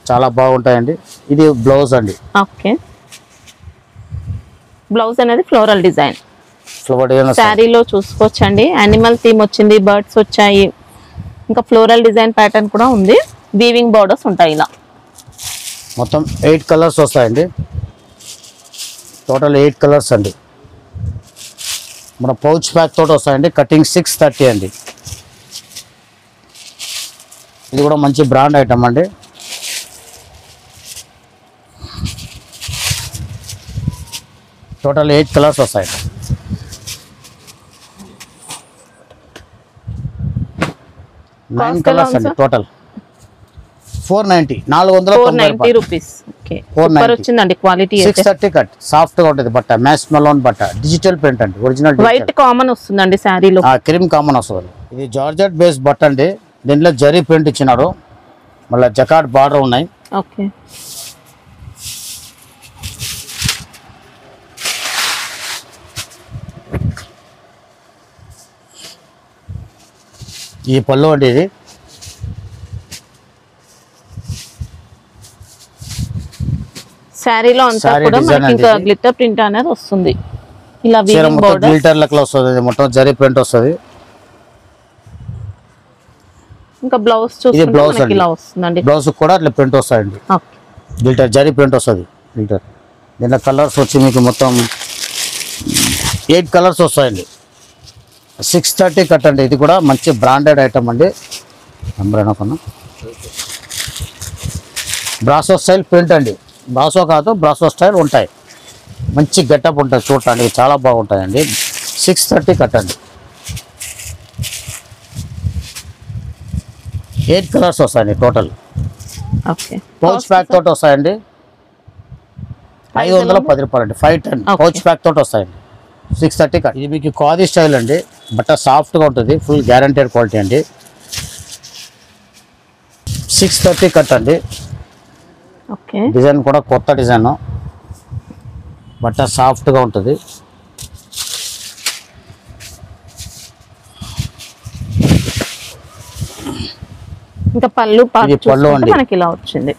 చాలా బాగుంటాయండి. ఇది బ్లౌజ్ అండి. ఓకే, బ్లౌజ్ అనేది ఫ్లోరల్ డిజైన్. శారీలో చూసుకోవచ్చండి. యానిమల్ థీమ్ వచ్చింది, బర్డ్స్ వచ్చాయి, ఇంకా ఫ్లోరల్ డిజైన్ ప్యాటర్న్ కూడా ఉంది. వీవింగ్ బోర్డర్స్ ఉంటాయి. ఇలా మొత్తం 8 కలర్స్ వస్తాయండి. టోటల్ 8 కలర్స్ అండి. మన పౌచ్ ప్యాక్ తోటి వస్తాయండి. కటింగ్ 630 అండి. ఇది కూడా మంచి బ్రాండ్ ఐటమ్ అండి. టోటల్ 8 కలర్స్ వస్తాయండి. 9 కలర్స్ అండి టోటల్ 490 490 రూపీస్. ఓకే, సూపర్ వచ్చిందండి క్వాలిటీ. 630 కట్ సాఫ్ట్ గా ఉంటుంది బట్ట, మ్యాచ్ మెలోన్ బట్ట, డిజిటల్ ప్రింట్ అండి, ఒరిజినల్ వైట్ కామన్ వస్తుందండి శారీలో. క్రీమ్ కామన్ వస్తుంది. ఇది జార్జెట్ బేస్ బట్ట అండి, దీంట్లో జరీ ప్రింట్ ఇచ్చినారు, మళ్ళీ జకాట్ బార్డర్ ఉన్నాయి. ఓకే, ఈ పళ్ళు అండి, ఇది శారీలో అంతా కూడా మనకి ఇంకా గ్లిటర్ ప్రింట్ అనేది వస్తుంది. ఇలా వీవింగ్ బోర్డర్ గ్లిటర్ లెక్క వస్తుంది, మొత్తం జరీ ప్రింట్ వస్తుంది. ఇంకా బ్లౌజ్ చూసుకుంటే మనకి ఇలా వస్తుందండి. బ్లౌజ్ కూడా అట్లా ప్రింట్ వస్తాయండి, ఓకే, గ్లిటర్ జరీ ప్రింట్ వస్తుంది. గ్లిటర్ దీంట్లో కలర్స్ వచ్చి మీకు మొత్తం 8 కలర్స్ వస్తాయండి. 630 కట్ అండి, ఇది కూడా మంచి బ్రాండెడ్ ఐటమ్ అండి. నెంబర్ కొన్నా బ్రాసో స్టైల్ ప్రింట్ అండి, బ్రాసో కాదు బ్రాసో స్టైల్ ఉంటాయి, మంచి గెటప్ ఉంటుంది, చూడటానికి చాలా బాగుంటాయండి. 630 కట్ అండి, 8 కలర్స్ వస్తాయండి టోటల్. ఓకే, పౌచ్ ప్యాక్ తోటి వస్తాయండి, 510 రూపాయలు అండి. 510 పౌచ్ ప్యాక్ తోటి వస్తాయండి. 630 కట్. ఇది మీకు ఖాదీ స్టైల్ అండి, బట్ట సాఫ్ట్గా ఉంటుంది, ఫుల్ గ్యారంటీడ్ క్వాలిటీ అండి. 630 కట్ అండి. ఓకే, డిజైన్ కూడా కొత్త డిజైన్, బట్ట సాఫ్ట్గా ఉంటుంది. ఇంకా పళ్ళు ఇది పళ్ళు అండి, మనకి ఇలా వచ్చింది.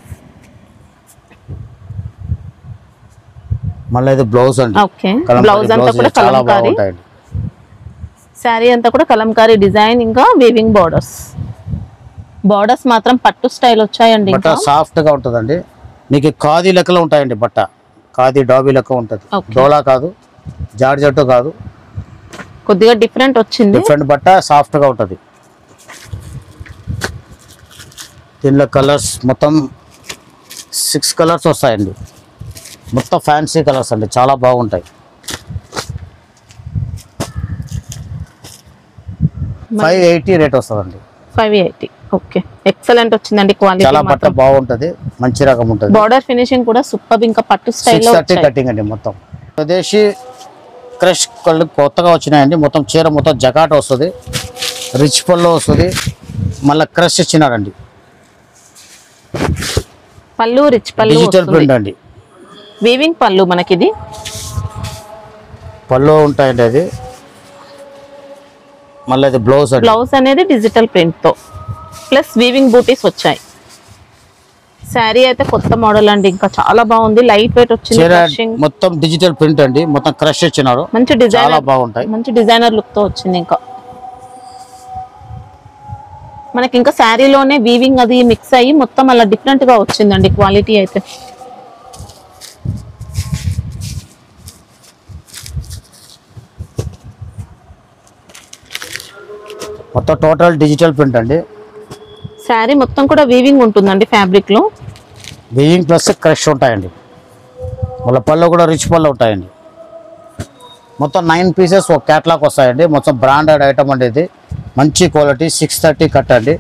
మళ్ళీ ఇది బ్లౌజ్ అండి. ఓకే, బ్లౌజ్ అంతా కూడా చాలా కలంకారీ, బాగుంటాయండి. శారీ అంతా కూడా కలంకారీ డిజైన్, ఇంకా వీవింగ్ బార్డర్స్ మాత్రం పట్టు స్టైల్ వచ్చాయండి. బట్ట సాఫ్ట్ గా ఉంటుందండి, మీకు ఖాదీ లెక్కలో ఉంటాయండి. బట్ట ఖాదీ డాబీ లెక్క ఉంటుంది, డోలా కాదు, జార్జెట్ కాదు, కొద్దిగా డిఫరెంట్ వచ్చింది. డిఫరెంట్ బట్ట సాఫ్ట్ గా ఉంటుంది. దీనిలో కలర్స్ మొత్తం 6 కలర్స్ వస్తాయండి, మొత్తం ఫ్యాన్సీ కలర్స్ అండి, చాలా బాగుంటాయి. 580 రేట్ వస్తుందండి. 580. ఓకే, ఎక్సలెంట్ వచ్చిందండి క్వాలిటీ, చాలా బట్ట బాగుంటది, మంచి రకం ఉంటుంది. బార్డర్ ఫినిషింగ్ కూడా సూపర్, ఇంకా పట్టు స్టైల్ లో 630 కటింగ్ అండి. మొత్తం స్వదేశీ క్రష్ కళ్ళు కొత్తగా వచ్చినాయండి. మొత్తం చీర మొత్తం జకాట్ వస్తుంది, రిచ్ పళ్ళు వస్తుంది, మళ్ళీ క్రష్ ఇచ్చినారండి. పళ్ళు రిచ్ పళ్ళు, డిజిటల్ ప్రింట్ అండి, వీవింగ్ పళ్ళు మనకి ఇది పళ్ళు ఉంటాయండి. అది మళ్ళీ అది బ్లౌజ్ అనేది డిజిటల్ ప్రింట్ తో ప్లస్ వీవింగ్ బూటీస్ వచ్చాయి. శారీ అయితే కొత్త మోడల్ అండి, ఇంకా చాలా బాగుంది, లైట్ వెయిట్ వచ్చింది, మొత్తం డిజిటల్ ప్రింట్ అండి, మొత్తం క్రష్ ఇచ్చినారు, మంచి డిజైన్, చాలా బాగుంటాయి, మంచి డిజైనర్ లుక్ తో వచ్చింది. ఇంకా మనకి ఇంకా శారీలోనే వీవింగ్ అది మిక్స్ అయ్యి మొత్తం అలా డిఫరెంట్ గా వచ్చిందండి క్వాలిటీ అయితే. మొత్తం టోటల్ డిజిటల్ ప్రింట్ అండి. శారీ మొత్తం కూడా వీవింగ్ ఉంటుందండి, ఫ్యాబ్రిక్ లో వీవింగ్ ప్లస్ క్రష్ ఉంటాయండి, మళ్ళీ పళ్ళు కూడా రిచ్ పళ్ళు ఉంటాయండి. మొత్తం 9 పీసెస్ ఒక క్యాట్లాగ్ వస్తాయండి, మొత్తం బ్రాండెడ్ ఐటమ్ అండి, ఇది మంచి క్వాలిటీ. 630 కట్ అండి,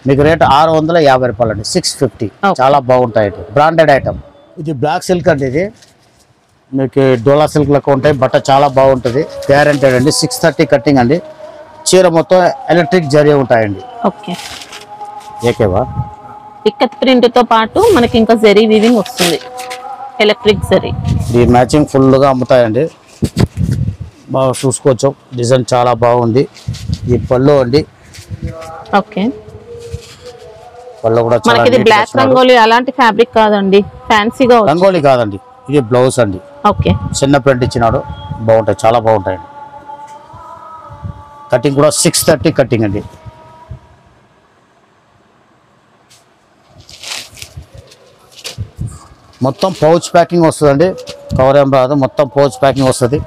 మీకు రేట్ 650 రూపాయలు అండి. 650, చాలా బాగుంటాయండి, బ్రాండెడ్ ఐటమ్. ఇది బ్లాక్ సిల్క్ అండి, ఇది మీకు డోలా సిల్క్ లెక్క ఉంటాయి, బట్ట చాలా బాగుంటుంది, గ్యారంటెడ్ అండి. 630 కట్టింగ్ అండి, చీర మొత్తం ఎలక్ట్రిక్ జరీ ఉంటాయండి. ఓకే, ఏకేవా ఇక్కత్ ప్రింట్ తో పాటు మనకి ఇంకా జరీ వీవింగ్ వస్తుంది, ఎలక్ట్రిక్ జరీ. ఈ మ్యాచింగ్ ఫుల్గా అమ్ముతాయండి, బాగా చూసుకోవచ్చు, డిజైన్ చాలా బాగుంది. ఈ పళ్ళు అండి, ఓకే, పళ్ళు కూడా మనకి ఇది బ్లాక్ రంగోలీ అలాంటి ఫ్యాబ్రిక్ కాదండి, ఫ్యాన్సీగా రంగోలీ కాదండి, ఇది బ్లౌజ్ అండి. ఓకే, చిన్న ప్రింట్ ఇచ్చినాడు, బాగుంటాయి, చాలా బాగుంటాయండి. కటింగ్ కూడా 630 కటింగ్ అండి. మొత్తం పౌచ్ ప్యాకింగ్ వస్తుందండి, కవర్ ఏం రాదు, మొత్తం పౌచ్ ప్యాకింగ్ వస్తుంది.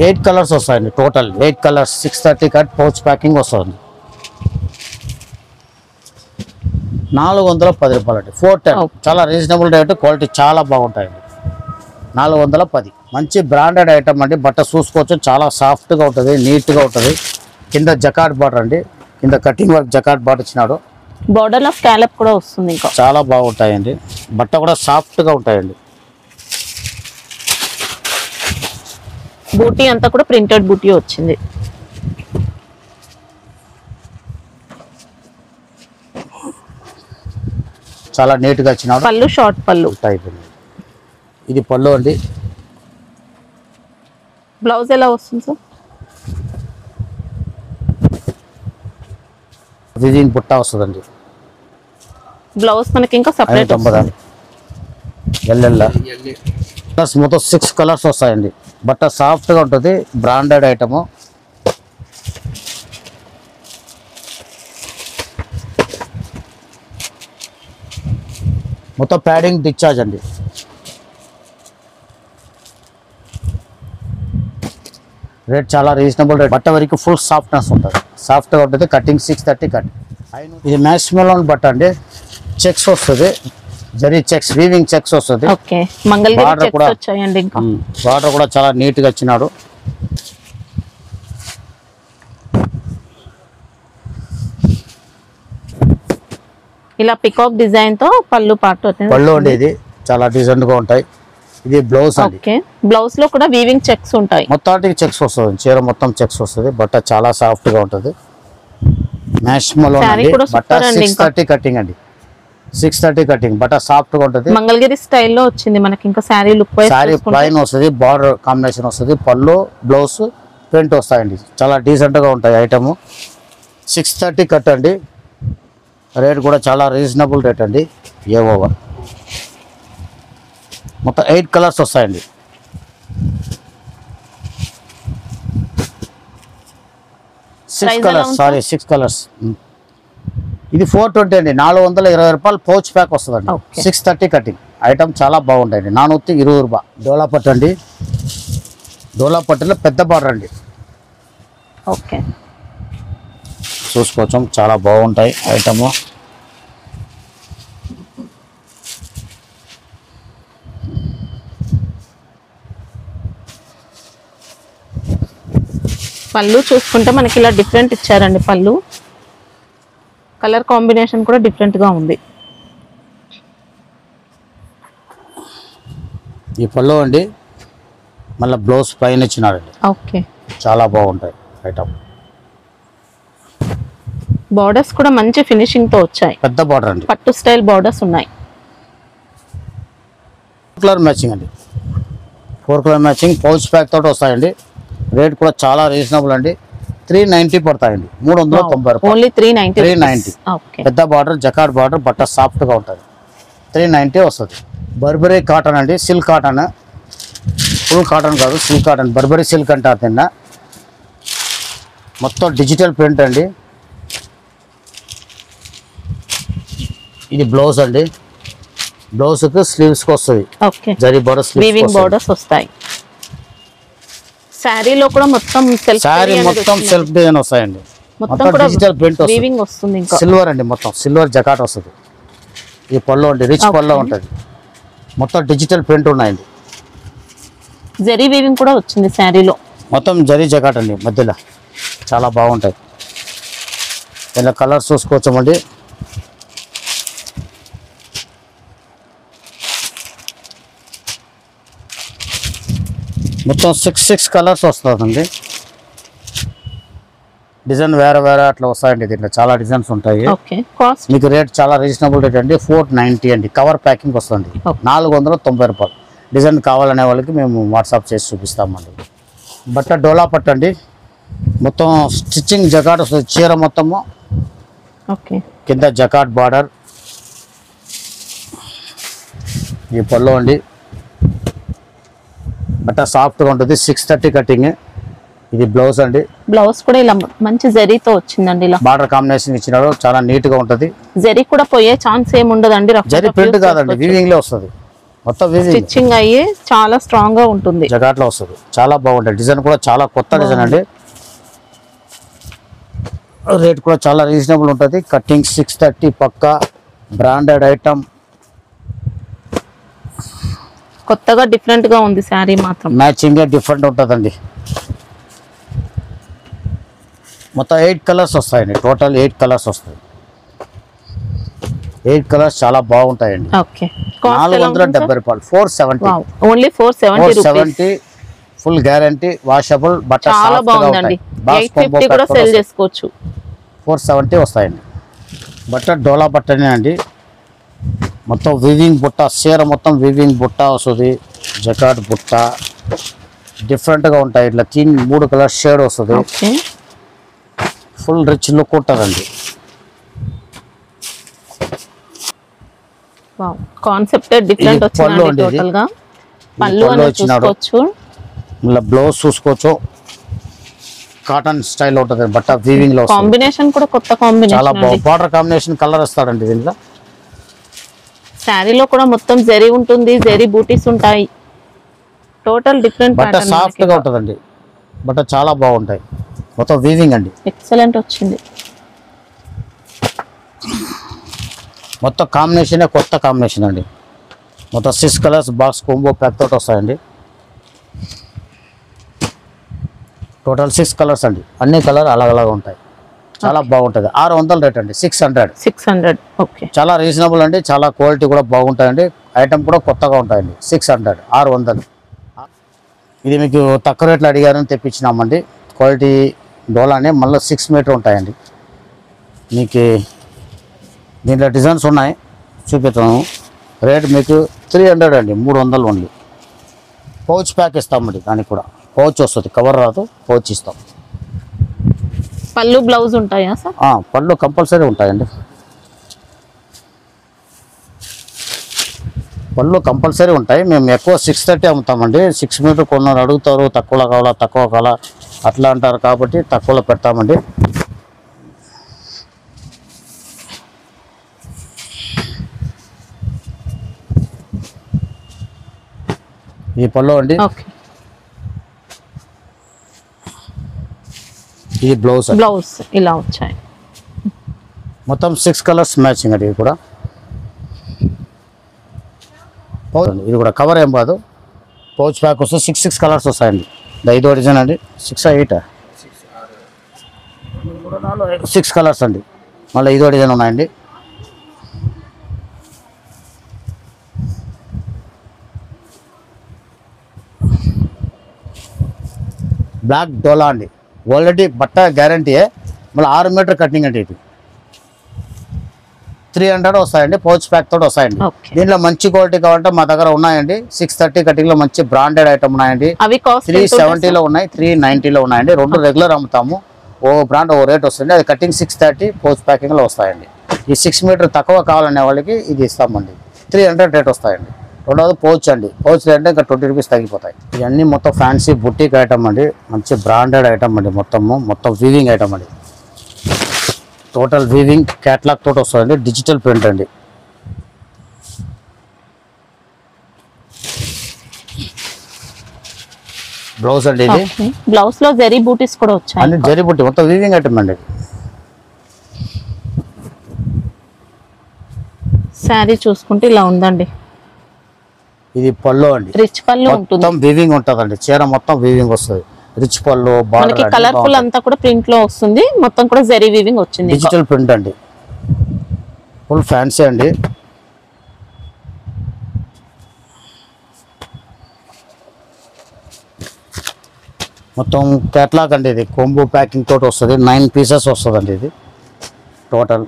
ఎయిట్ కలర్స్ వస్తాయండి, total 8 colours. 630 cut pouch packing వస్తుంది. 410 రూపాయలు అండి. 410, చాలా రీజనబుల్ రేటు, క్వాలిటీ చాలా బాగుంటాయండి. 410. మంచి బ్రాండెడ్ ఐటమ్ అండి. బట్ట చూసుకోవచ్చు, చాలా సాఫ్ట్గా ఉంటుంది, నీట్గా ఉంటుంది. కింద జకాట్ బార్డర్ అండి, కింద కటింగ్ వర్క్ జకాట్ బార్డర్ ఇచ్చినాడు. బోర్డర్ లో స్కాలప్ కూడా వస్తుంది. ఇంకా చాలా బాగుంటాయండి, బట్ట కూడా సాఫ్ట్గా ఉంటాయండి. బూటీ అంతా కూడా ప్రింటెడ్ బూటీ వచ్చింది. చాలా నీట్గా వచ్చినాడు. పళ్ళు షార్ట్ పళ్ళు. ఇది పళ్ళు అండి. బ్లౌజ్ ఎలా వస్తుంది సార్? విజింగ్ బుట్ట వస్తుందండి. బ్లౌజ్ మనకి ఇంకా సపరేట్ వస్తుంది. ప్లస్ మొత్తం 6 కలర్స్ వస్తాయండి. బట్ట సాఫ్ట్గా ఉంటుంది, బ్రాండెడ్ ఐటము. మొత్తం ప్యాడింగ్ డిశ్చార్జ్ అండి. రేట్ చాలా రీజనబుల్ రేట్. బట్ట వరకు ఫుల్ సాఫ్ట్నెస్ ఉంటుంది, సాఫ్ట్గా ఉంటుంది. Cutting 630 cut. ఇది మ్యాక్సిమం బట్ట అండి. చెక్స్ వస్తుంది, జరీ చెక్స్, వీవింగ్ చెక్స్ వస్తుంది. ఓకే, మంగళగిరి చెక్స్ వచ్చాయండి. ఇంకా బార్డర్ కూడా చాలా నీట్గా వచ్చినాడు. ఇలా పికాక్ డిజైన్ తో పళ్ళు పాటు పళ్ళు అండి. ఇది చాలా డీసెంట్ గా ఉంటాయి. ఇది బ్లౌజ్ అండి. ఓకే, బ్లౌజ్ లో కూడా వీవింగ్ చెక్స్ ఉంటాయి. మొత్తానికి చెక్స్ వస్తుంది, చీర మొత్తం చెక్స్ వస్తుంది. బట్ట చాలా సాఫ్ట్ గా ఉంటుంది. మ్యాక్సిమం బట్ట 630 కటింగ్ అండి. 630 కటింగ్, బట్ట సాఫ్ట్ గా ఉంటుంది. మంగళగిరి స్టైల్లో వచ్చింది మనకి. ఇంకా శారీ లుక్ శారీ ప్లైన్ వస్తుంది, బార్డర్ కాంబినేషన్ వస్తుంది. పళ్ళు, బ్లౌజ్, ప్రింట్ వస్తాయండి. చాలా డీసెంట్ గా ఉంటాయి ఐటమ్. 630 కట్ అండి. రేట్ కూడా చాలా రీజనబుల్ రేట్ అండి. ఓవర్ మొత్తం 8 కలర్స్ వస్తాయండి. Six colours. ఇది 420 అండి. 420 రూపాయలు పౌచ్ ప్యాక్ వస్తుందండి. 630 కటింగ్ ఐటమ్ చాలా బాగుంటాయండి. 420 రూపాయలు. డోలా పట్టు అండి. డోలా పట్టులో పెద్ద బార్డర్ అండి. ఓకే, చూసుకోవచ్చు, చాలా బాగుంటాయి ఐటమ్. పళ్ళు చూసుకుంటే మనకి ఇలా డిఫరెంట్ ఇచ్చారండి. పళ్ళు కలర్ కాంబినేషన్ కూడా డిఫరెంట్ గా ఉంది. ఈ పళ్ళు అండి, మళ్ళీ బ్లౌజ్ పైన ఇచ్చినారండి. ఓకే, చాలా బాగుంటాయి ఐటమ్. బార్డర్స్ కూడా మంచి ఫినిషింగ్ తో వచ్చాయి. పెద్ద బార్డర్ అండి, పట్టు స్టైల్ బార్డర్స్ ఉన్నాయి. 4 కలర్ మ్యాచింగ్ అండి. 4 కలర్ మ్యాచింగ్ పౌచ్ ప్యాక్ తోటి వస్తాయండి. రేట్ కూడా చాలా రీజనబుల్ అండి. 390 పడతాయండి. 390 రూపాయలు. ఓన్లీ 390. ఓకే, పెద్ద బార్డర్, జకాట్ బార్డర్, బట్ట సాఫ్ట్ గా ఉంటుంది. 390 వస్తుంది. బర్బరీ కాటన్ అండి, సిల్క్ కాటన్. ఫుల్ కాటన్ కాదు, సిల్క్ కాటన్. బర్బరీ సిల్క్ అంటారు తిన్న. మొత్తం డిజిటల్ ప్రింట్ అండి. ఇది బ్లౌజ్ అండి. బ్లౌజ్ కి స్లీవ్స్ కి వస్తుంది. Okay, zari border, weaving borders వస్తాయి. శారీలో కూడా మొత్తం సెల్ఫ్ శారీ మొత్తం సెల్ఫ్ డిజైన్ వస్తాయండి. మొత్తం డిజిటల్ ప్రింట్ వీవింగ్ వస్తుంది. ఇంకా సిల్వర్ అండి, మొత్తం సిల్వర్ జకాట్ వస్తుంది. ఈ పళ్ళు అండి, రిచ్ పళ్ళు ఉంటుంది. మొత్తం డిజిటల్ ప్రింట్ ఉన్నాయండి. జరీ వీవింగ్ కూడా వచ్చింది శారీలో. మొత్తం జరీ జకాట్ అండి మధ్యలో. చాలా బాగుంటాయి. ఇలా కలర్స్ చూసుకోవచ్చండి. మొత్తం 6 కలర్స్ వస్తుందండి. డిజైన్ వేరే వేరే అట్లా వస్తాయండి. దీంట్లో చాలా డిజైన్స్ ఉంటాయి. మీకు రేట్ చాలా రీజనబుల్ రేట్ అండి. 490 అండి. కవర్ ప్యాకింగ్ వస్తుంది. 490 రూపాయలు. డిజైన్ కావాలనే వాళ్ళకి మేము వాట్సాప్ చేసి చూపిస్తామండి. బట్ట డోలా పట్టు అండి. మొత్తం స్టిచ్చింగ్ జకాట్ వస్తుంది. చీర మొత్తము కింద జకాట్ బార్డర్. ఈ పళ్ళు అండి. బట్ట సాఫ్ట్గా ఉంటుంది. 630 కటింగ్. ఇది బ్లౌజ్ అండి. బ్లౌజ్ కూడా ఇలా మంచి జరీతో వచ్చిందండి. ఇలా బార్డర్ కాంబినేషన్ ఇచ్చినాడు. చాలా నీట్ గా ఉంటది. జరీ కూడా పోయే ఛాన్స్ ఏమి ఉండదండి. జరీ ప్రింట్ కాదండి, వీవింగ్ లో వస్తుంది. మొత్తం వీవింగ్ స్టిచ్చింగ్ అయ్యి చాలా స్ట్రాంగ్ గా ఉంటుంది. జగాట్ లో వస్తుంది. చాలా బాగుంటుంది. డిజైన్ కూడా చాలా కొత్త డిజైన్ అండి. రేట్ కూడా చాలా రీజనబుల్ ఉంటుంది. కటింగ్ 630 పక్కా బ్రాండెడ్ ఐటమ్. కొత్తగా డిఫరెంట్ గా ఉంది శారీ మాత్రం. మ్యాచింగ్ డిఫరెంట్ ఉంటుందండి. మొత్తం 8 కలర్స్ వస్తాయండి. టోటల్ 8 కలర్స్ వస్తాయి. 8 కలర్స్ చాలా బాగుంటాయండి. ఓకే. 470 రూపాయలు. 470. Only 470 full guarantee. వాషబుల్ బట్ట చాలా బాగుందండి. 850 కూడా సెల్ చేసుకోవచ్చు. 470 వస్తాయండి. బట్ట డోలా బట్టనే అండి. మొత్తం వీవింగ్ బుట్ట, చీర మొత్తం వీవింగ్ బుట్ట వస్తుంది. జకాట్ బుట్ట డిఫరెంట్గా ఉంటాయి. ఇట్లా 3 కలర్ షేడ్ వస్తుంది. ఫుల్ రిచ్ లుక్ ఉంటుందండి. కాన్సెప్ట్ డిఫరెంట్ వచ్చిందండి. టోటల్ గా పళ్ళు అనేది చూసుకోవచ్చు. మళ్ళీ బ్లౌజ్ చూసుకోవచ్చు. కాటన్ స్టైల్ ఉంటుంది బట్ట వీవింగ్ లో. కాంబినేషన్ కూడా కొత్త కాంబినేషన్. చాలా బాగుంది. బార్డర్ కాంబినేషన్ కలర్ వస్తాడండి దీంట్లో. శారీలో కూడా మొత్తం జరీ ఉంటుంది. జరీ బూటీస్ ఉంటాయి. టోటల్ డిఫరెంట్ బట్ట సాఫ్ట్ గా ఉంటుందండి. బట్ట చాలా బాగుంటాయి. మొత్తం వీవింగ్ అండి. ఎక్సలెంట్ వచ్చింది. మొత్తం కాంబినేషన్ కొత్త కాంబినేషన్ అండి. మొత్తం 6 కలర్స్ బాక్స్ కోంబో ప్యాక్ తోటి వస్తాయండి. టోటల్ 6 కలర్స్ అండి. అన్ని కలర్ అలాగ ఉంటాయి. చాలా బాగుంటుంది. 600 రేట్ అండి. 600. ఓకే. చాలా రీజనబుల్ అండి. చాలా క్వాలిటీ కూడా బాగుంటాయండి. ఐటమ్ కూడా కొత్తగా ఉంటాయండి. 600. ఇది మీకు తక్కువ రేట్లు అడిగారని తెప్పించినామండి. క్వాలిటీ డోలానే మళ్ళీ 6 మీటర్ ఉంటాయండి. మీకు దీంట్లో డిజైన్స్ ఉన్నాయి, చూపిస్తాను. రేట్ మీకు 300 అండి. 300 ఓన్లీ. పౌచ్ ప్యాక్ ఇస్తామండి. దానికి కూడా పౌచ్ వస్తుంది. కవర్ రాదు, పౌచ్ ఇస్తాం. పళ్ళు బ్లౌజ్ ఉంటాయా సార్? పళ్ళు కంపల్సరీ ఉంటాయండి. పళ్ళు కంపల్సరీ ఉంటాయి. మేము ఎక్కువ 630 అమ్ముతామండి. 6 మీటర్ కొన్నారు అడుగుతారు. తక్కువలో కావాలా, తక్కువ కావాలా అట్లా అంటారు కాబట్టి తక్కువలో పెడతామండి. ఈ పళ్ళు అండి. ఇది బ్లౌజ్ ఇలా వచ్చాయి. మొత్తం 6 కలర్స్ మ్యాచింగ్ అండి. ఇది కూడా ఇది కూడా కవర్ ఏం కాదు. పౌచ్ ప్యాక్ వస్తే 6 కలర్స్ వస్తాయండి. 5 డిజైన్ అండి. 6 8 6 కలర్స్ అండి. మళ్ళీ 5 డిజైన్ ఉన్నాయండి. బ్లాక్ డోలా అండి. ఆల్రెడీ బట్ట గ్యారంటీయే. మళ్ళీ 6 మీటర్ కటింగ్ అండి. ఇది 300 వస్తాయండి. పౌచ్ ప్యాక్ తోటి వస్తాయండి. దీంట్లో మంచి క్వాలిటీ కావాలంటే మా దగ్గర ఉన్నాయండి. 630 కటింగ్ లో మంచి బ్రాండెడ్ ఐటమ్ ఉన్నాయండి. 370 లో ఉన్నాయి, 390 లో ఉన్నాయండి. 2 రెగ్యులర్ అమ్ముతాము. ఓ బ్రాండ్ ఓ రేట్ వస్తుంది. అది కటింగ్ 630, పౌచ్ ప్యాకింగ్ లో వస్తాయండి. ఈ 6 మీటర్ తక్కువ కావాలనే వాళ్ళకి ఇది ఇస్తామండి. 300 రేట్ వస్తాయండి. రెండవది పౌచ్ అండి. పౌచ్ అంటే ఇంకా 20 రూపీస్ తగ్గిపోతాయి. ఇవన్నీ మొత్తం ఫ్యాన్సీ బుటీక్ ఐటమ్ అండి. మంచి బ్రాండెడ్ ఐటమ్ అండి. మొత్తం వీవింగ్ ఐటమ్ అండి. టోటల్ వీవింగ్ క్యాట్లాగ్ తోటి వస్తుందండి. డిజిటల్ ప్రింట్ అండి. బ్లౌజ్ అండి. ఇది బ్లౌజ్ లో జరీ బూటీస్ కూడా వచ్చాయి. అన్ని జరీ బూటీ మొత్తం వీవింగ్ ఐటమ్ అండి. శారీ చూసుకుంటే ఇలా ఉందండి. ఇది పళ్ళు అండి. రిచ్ పళ్ళు ఉంటుంది. మొత్తం వీవింగ్ ఉంటుందండి. చీర మొత్తం వీవింగ్ వస్తుంది. రిచ్ పళ్ళు, మనకి కలర్ఫుల్ అంతా కూడా ప్రింట్ లో వస్తుంది. మొత్తం కూడా జరీ వీవింగ్ వచ్చింది. డిజిటల్ ప్రింట్ అండి. ఫుల్ ఫ్యాన్సీ అండి. మొత్తం క్యాట్లాగ్ అండి. ఇది కొంబో ప్యాకింగ్ తోటి వస్తుంది. 9 పీసెస్ వస్తుందండి. ఇది టోటల్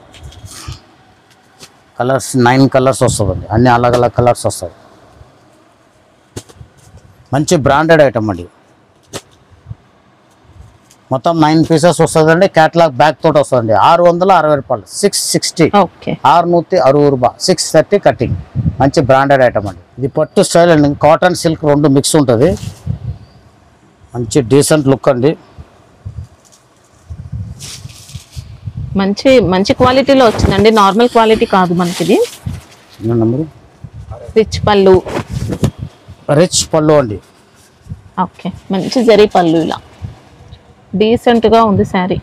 కలర్స్ 9 కలర్స్ వస్తుందండి. అన్ని అలగ్ కలర్స్ వస్తాయి. మంచి బ్రాండెడ్ ఐటమ్ అండి. మొత్తం 9 పీసెస్ వస్తుందండి. క్యాట్లాగ్ బ్యాగ్ తోటి వస్తుందండి. 660 రూపాయలు. 660. 660 రూపాయలు. 630 కటింగ్. మంచి బ్రాండెడ్ ఐటమ్ అండి. ఇది పట్టు స్టైల్ అండి. కాటన్ సిల్క్ 2 మిక్స్ ఉంటుంది. మంచి డీసెంట్ లుక్ అండి. మంచి క్వాలిటీలో వచ్చిందండి. నార్మల్ క్వాలిటీ కాదు మనకి. రిచ్ పళ్ళు అండి. ఓకే. మంచి జరీ పళ్ళు. ఇలా డీసెంట్ గా ఉంది శారీ.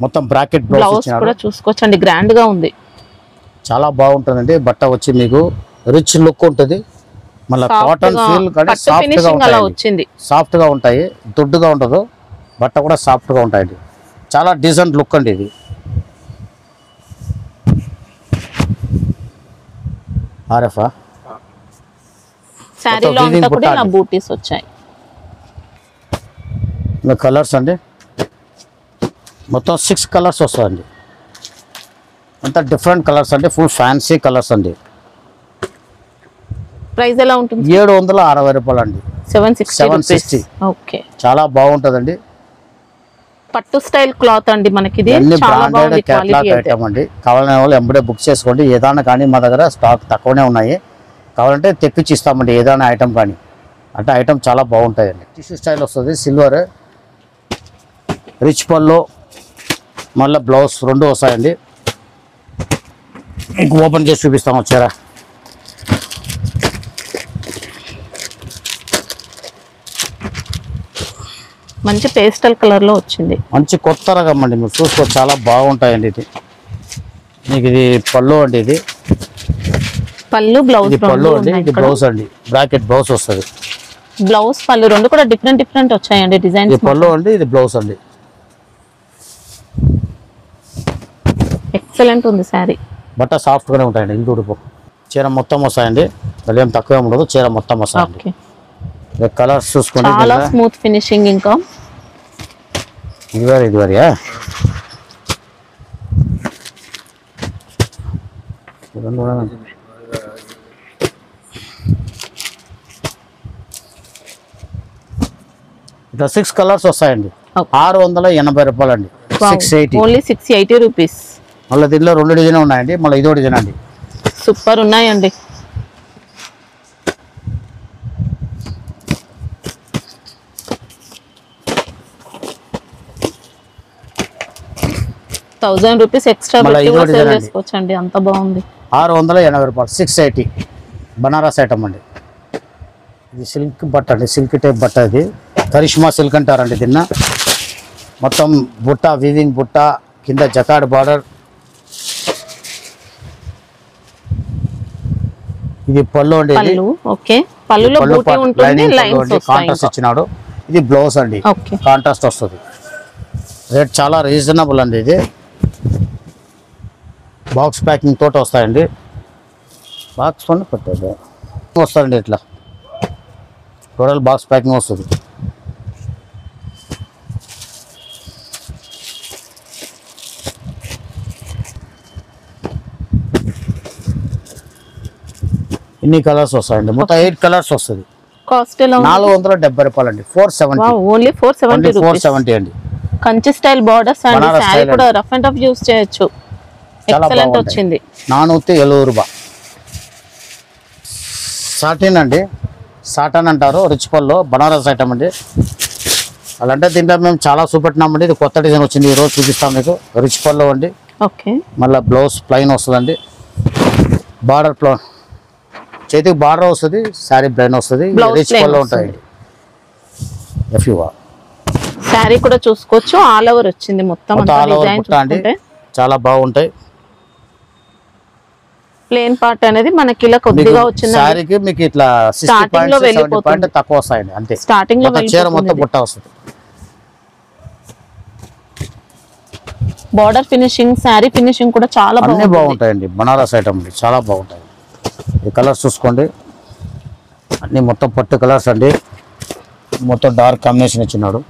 మొత్తం బ్రాకెట్ బ్లౌజ్ కూడా చూసుకోవచ్చండి. గ్రాండ్ గా ఉంది. చాలా బాగుంటుందండి. బట్ట వచ్చి మీకు రిచ్ లుక్ ఉంటుంది. మళ్ళీ కాటన్ ఫీల్ కానీ సాఫ్ట్గా ఉంటాయి, సాఫ్ట్గా ఉంటాయి, దొడ్డుగా ఉండదు. బట్ట కూడా సాఫ్ట్గా ఉంటాయండి. చాలా డీసెంట్ లుక్ అండి ఇది. ఆర్ఎఫా శారీలో అంతా కూడా ఇలా బూటీస్ వచ్చాయి. కలర్స్ అండి మొత్తం 6 కలర్స్ వస్తాయండి. అంతా డిఫరెంట్ కలర్స్ అండి, ఫుల్ ఫ్యాన్సీ కలర్స్ అండి. ప్రైస్ ఎలా ఉంటుంది? 760 రూపాయలు అండి. 760. ఓకే, చాలా బాగుంటుందండి. పట్టు స్టైల్ క్లాత్ అండి మనకి ఇది. చాలా బాగుంది క్వాలిటీ ఐటమ్ అండి. కావాలనే వాళ్ళు ఎంబడే బుక్ చేసుకోండి. ఏదైనా కానీ మా దగ్గర స్టాక్ తక్కువనే ఉన్నాయి. కావాలంటే తెప్పించి ఇస్తామండి ఏదైనా ఐటమ్ కానీ. అంటే ఐటమ్ చాలా బాగుంటాయండి. టిష్యూ స్టైల్ వస్తుంది, సిల్వర్, రిచ్ పల్లో, మళ్ళీ బ్లౌజ్ 2 వస్తాయండి. మీకు ఓపెన్ చేసి చూపిస్తాం వచ్చారా. మంచి పేస్టల్ కలర్ లో వచ్చింది. మంచి కొత్త రకం అండి, మీరు చూసుకో చాలా బాగుంటాయండి. ఇది మీకు ఇది పళ్ళు అండి. ఇది పళ్ళు, బ్లౌజ్ పళ్ళు అండి. ఇది బ్లౌజ్ అండి, బ్రాకెట్ బ్లౌజ్ వస్తుంది. బ్లౌజ్ పళ్ళు 2 కూడా డిఫరెంట్ వచ్చాయండి డిజైన్. ఇది పళ్ళు అండి, ఇది బ్లౌజ్ అండి. ఎక్సలెంట్ ఉంది శారీ. బట్ట సాఫ్ట్ గానే ఉంటాయండి. ఇది చూడుకో, చీర మొత్తం వస్తాయండి. ఏం తక్కువ ఉండదు, చీర మొత్తం వస్తాయండి. కలర్స్ చూసుకోండి, చాలా స్మూత్ ఫినిషింగ్. ఇంకా ఇది వేరియా ఇట్లా 6 కలర్స్ వస్తాయండి. 680 రూపాయలు అండి. 680, ఓన్లీ 680 రూపీస్. మళ్ళీ దీనిలో 2 డిజైన్ ఉన్నాయండి. మళ్ళీ ఇదో డిజైన్ అండి. సూపర్ ఉన్నాయండి. ₹1000 ఎక్స్ట్రా చేసుకోవచ్చండి. అంత బాగుంది. 680 రూపాయలు, 680 బనారస్ ఐటమ్ అండి. ఇది సిల్క్ బట్ట అండి, సిల్క్ టైప్ బట్ట. ఇది కరిష్మా సిల్క్ అంటారండి. దీన్న మొత్తం బుట్ట, వీవింగ్ బుట్ట, కింద జకాడ్ బార్డర్. ఇది పళ్ళు అండి. ఓకే, పళ్ళులో బూటీ ఉంటుంది, లైన్స్ కాంట్రాస్ట్ ఇచ్చినాడు. ఇది బ్లౌజ్ అండి, కాంట్రాస్ట్ వస్తుంది. రేట్ చాలా రీజనబుల్ అండి. ఇది బాక్స్ ప్యాకింగ్ తోటి వస్తాయండి. బాక్స్ కొని పెట్టేది వస్తుందండి. ఇట్లా టోటల్ బాక్స్ ప్యాకింగ్ వస్తుంది. ఇన్ని కలర్స్ వస్తాయండి. మొత్తం 8 కలర్స్ వస్తుంది. కాస్ట్ ఎలా? 470 రూపాయలు అండి. 470, ఓన్లీ 470 అండి. కంచి స్టైల్ బోర్డర్స్ అండి. సారీ కూడా రఫ్ అండ్ టఫ్ యూస్ చేయొచ్చు. ఎక్సలెంట్ వచ్చింది. 470 రూపాయలు. సాటిన్ అండి, సాటన్ అంటారు. రిచ్ పల్లో బనారస్ ఐటమ్ అండి. అలాంటే దీంట్లో మేము చాలా చూపెట్టినామండి. ఇది కొత్త డిజైన్ వచ్చింది, ఈరోజు చూపిస్తాం మీకు. రిచ్ పల్లో అండి. ఓకే, మళ్ళీ బ్లౌజ్ ప్లెయిన్ వస్తుందండి. బార్డర్ చేతికి బార్డర్ వస్తుంది, శారీ ప్లెయిన్ వస్తుంది. రిచ్ పల్లో ఉంటాయండి. శారీ కూడా చూసుకోవచ్చు, ఆల్ ఓవర్ వచ్చింది మొత్తం. చాలా బాగుంటాయి. ప్లేన్ పార్ట్ అనేది మనకి ఇలా కొద్దిగా వచ్చింది. శారీకి మీకు ఇట్లా 60% తక్కువ వస్తాయండి. అంతే, స్టార్టింగ్ లో చీర మొత్తం బుట్ట వస్తుంది. బార్డర్ ఫినిషింగ్, శారీ ఫినిషింగ్ కూడా చాలా బాగుంటాయండి. బనారస్ ఐటమ్ అండి, చాలా బాగుంటాయి. ఈ కలర్స్ చూసుకోండి, అన్ని మొత్తం పట్టు కలర్స్ అండి. మొత్తం డార్క్ కాంబినేషన్ ఇచ్చినాడు.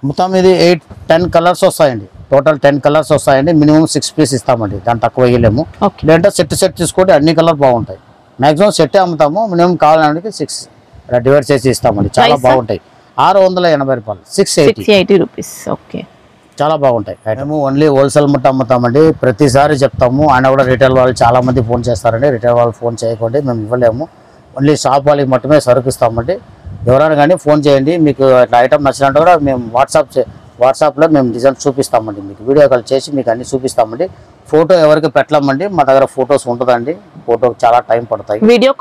మొత్తం ఇది 8-10 కలర్స్ వస్తాయండి. టోటల్ 10 కలర్స్ వస్తాయండి. మినిమం 6 పీస్ ఇస్తామండి, దాని తక్కువ వేయలేము. లేదంటే సెట్ తీసుకోండి, అన్ని కలర్ బాగుంటాయి. మాక్సిమం సెట్టే అమ్ముతాము. మినిమం కావాలనికి 6 డివైడ్ చేసి ఇస్తామండి. చాలా బాగుంటాయి. 680 రూపాయలు, 680 రూపీస్. ఓకే, చాలా బాగుంటాయి. మేము ఓన్లీ హోల్సేల్ ముట్ట అమ్ముతామండి. ప్రతిసారి చెప్తాము. ఆయన కూడా రిటైల్ వాళ్ళు చాలా మంది ఫోన్ చేస్తారండి. రిటైల్ వాళ్ళు ఫోన్ చేయకండి, మేము ఇవ్వలేము. ఓన్లీ షాప్ వాళ్ళకి మాత్రమే సరుకు ఇస్తామండి. ఎవరైనా కానీ ఫోన్ చేయండి. మీకు ఇట్లా ఐటమ్ నచ్చినట్టు కూడా మేము వాట్సాప్లో మేము డిజైన్ చూపిస్తామండి. మీకు వీడియో కాల్ చేసి మీకు అన్ని చూపిస్తామండి. ఫోటో ఎవరికి పెట్టలేమండి, మా దగ్గర ఫొటోస్ ఉంటుందండి. ఫోటోకి చాలా టైం పడతాయి. వీడియో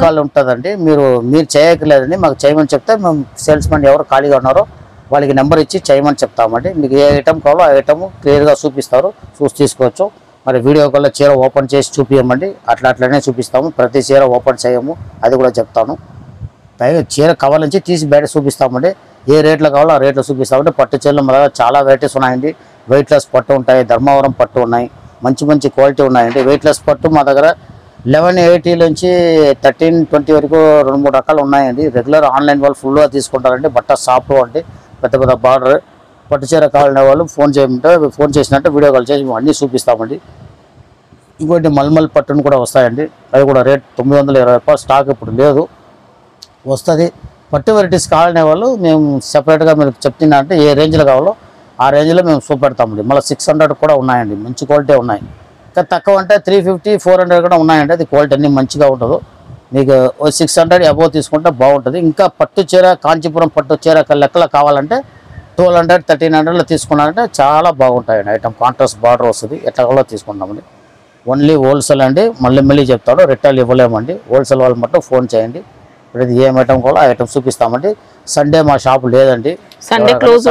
కాల్ ఉంటుందండి. మీరు చేయట్లేదండి, మాకు చేయమని చెప్తే మేము సేల్స్ మెన్ ఎవరు ఖాళీగా ఉన్నారో వాళ్ళకి నెంబర్ ఇచ్చి చేయమని చెప్తామండి. మీకు ఏ ఐటమ్ కావాలో ఆ ఐటమ్ క్లియర్గా చూపిస్తారు, చూసి తీసుకోవచ్చు. మరి వీడియో కాల్లో చీర ఓపెన్ చేసి చూపించమండి, అట్లనే చూపిస్తాము. ప్రతి చీర ఓపెన్ చేయము, అది కూడా చెప్తాను. పైగా చీర కవర్ నుంచి తీసి బయట చూపిస్తామండి. ఏ రేట్లో కావాలో ఆ రేట్లో చూపిస్తామంటే పట్టు చీరలు మన దగ్గర చాలా వెరైటీస్ ఉన్నాయండి. వెయిట్లెస్ పట్టు ఉంటాయి, ధర్మవరం పట్టు ఉన్నాయి, మంచి క్వాలిటీ ఉన్నాయండి. వెయిట్లెస్ పట్టు మా దగ్గర 1180 నుంచి 1320 వరకు 2-3 రకాలు ఉన్నాయండి. రెగ్యులర్ ఆన్లైన్ వాళ్ళు ఫుల్గా తీసుకుంటారండి. బట్ట సాఫ్ట్ అంటే పెద్ద బార్డర్ పట్టు చీర కావాలనే వాళ్ళు ఫోన్ చేసినట్టు వీడియో కాల్ చేసి అన్నీ చూపిస్తామండి. ఇంకోటి మల్మల్ పట్టును కూడా వస్తాయండి, అవి కూడా రేట్ 920 రూపాయలు. స్టాక్ ఇప్పుడు లేదు, వస్తుంది. పట్టు వెరైటీస్ కావాలనే వాళ్ళు మేము సెపరేట్గా మీరు చెప్తున్నా అంటే ఏ రేంజ్లో కావాలో ఆ రేంజ్లో మేము చూపెడతామండి. మళ్ళీ 600 కూడా ఉన్నాయండి, మంచి క్వాలిటీ ఉన్నాయి. ఇంకా తక్కువ అంటే 350, 400 కూడా ఉన్నాయండి. అది క్వాలిటీ అన్నీ మంచిగా ఉంటుంది. మీకు 600 అబోవ్ తీసుకుంటే బాగుంటుంది. ఇంకా పట్టు చీర కాంచీపురం పట్టు చీర లెక్కలో కావాలంటే 1200, 1300లో తీసుకున్నారంటే చాలా బాగుంటాయండి. ఐటమ్ కాంట్రాస్ట్ బార్డర్ వస్తుంది, ఎట్లా కూడా తీసుకుంటామండి. ఓన్లీ హోల్సేల్ అండి, మళ్ళీ చెప్తాడు, రిటైల్ ఇవ్వలేమండి. హోల్సేల్ వాళ్ళు మట్టు ఫోన్ చేయండి. ఇప్పుడు ఏం ఐటమ్ కావాలో ఆ ఐటమ్ చూపిస్తామండి. సండే మా షాప్ లేదండి, సండే క్లోజ్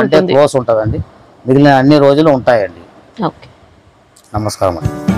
ఉంటుందండి. మిగిలిన అన్ని రోజులు ఉంటాయండి. ఓకే, నమస్కారం అండి.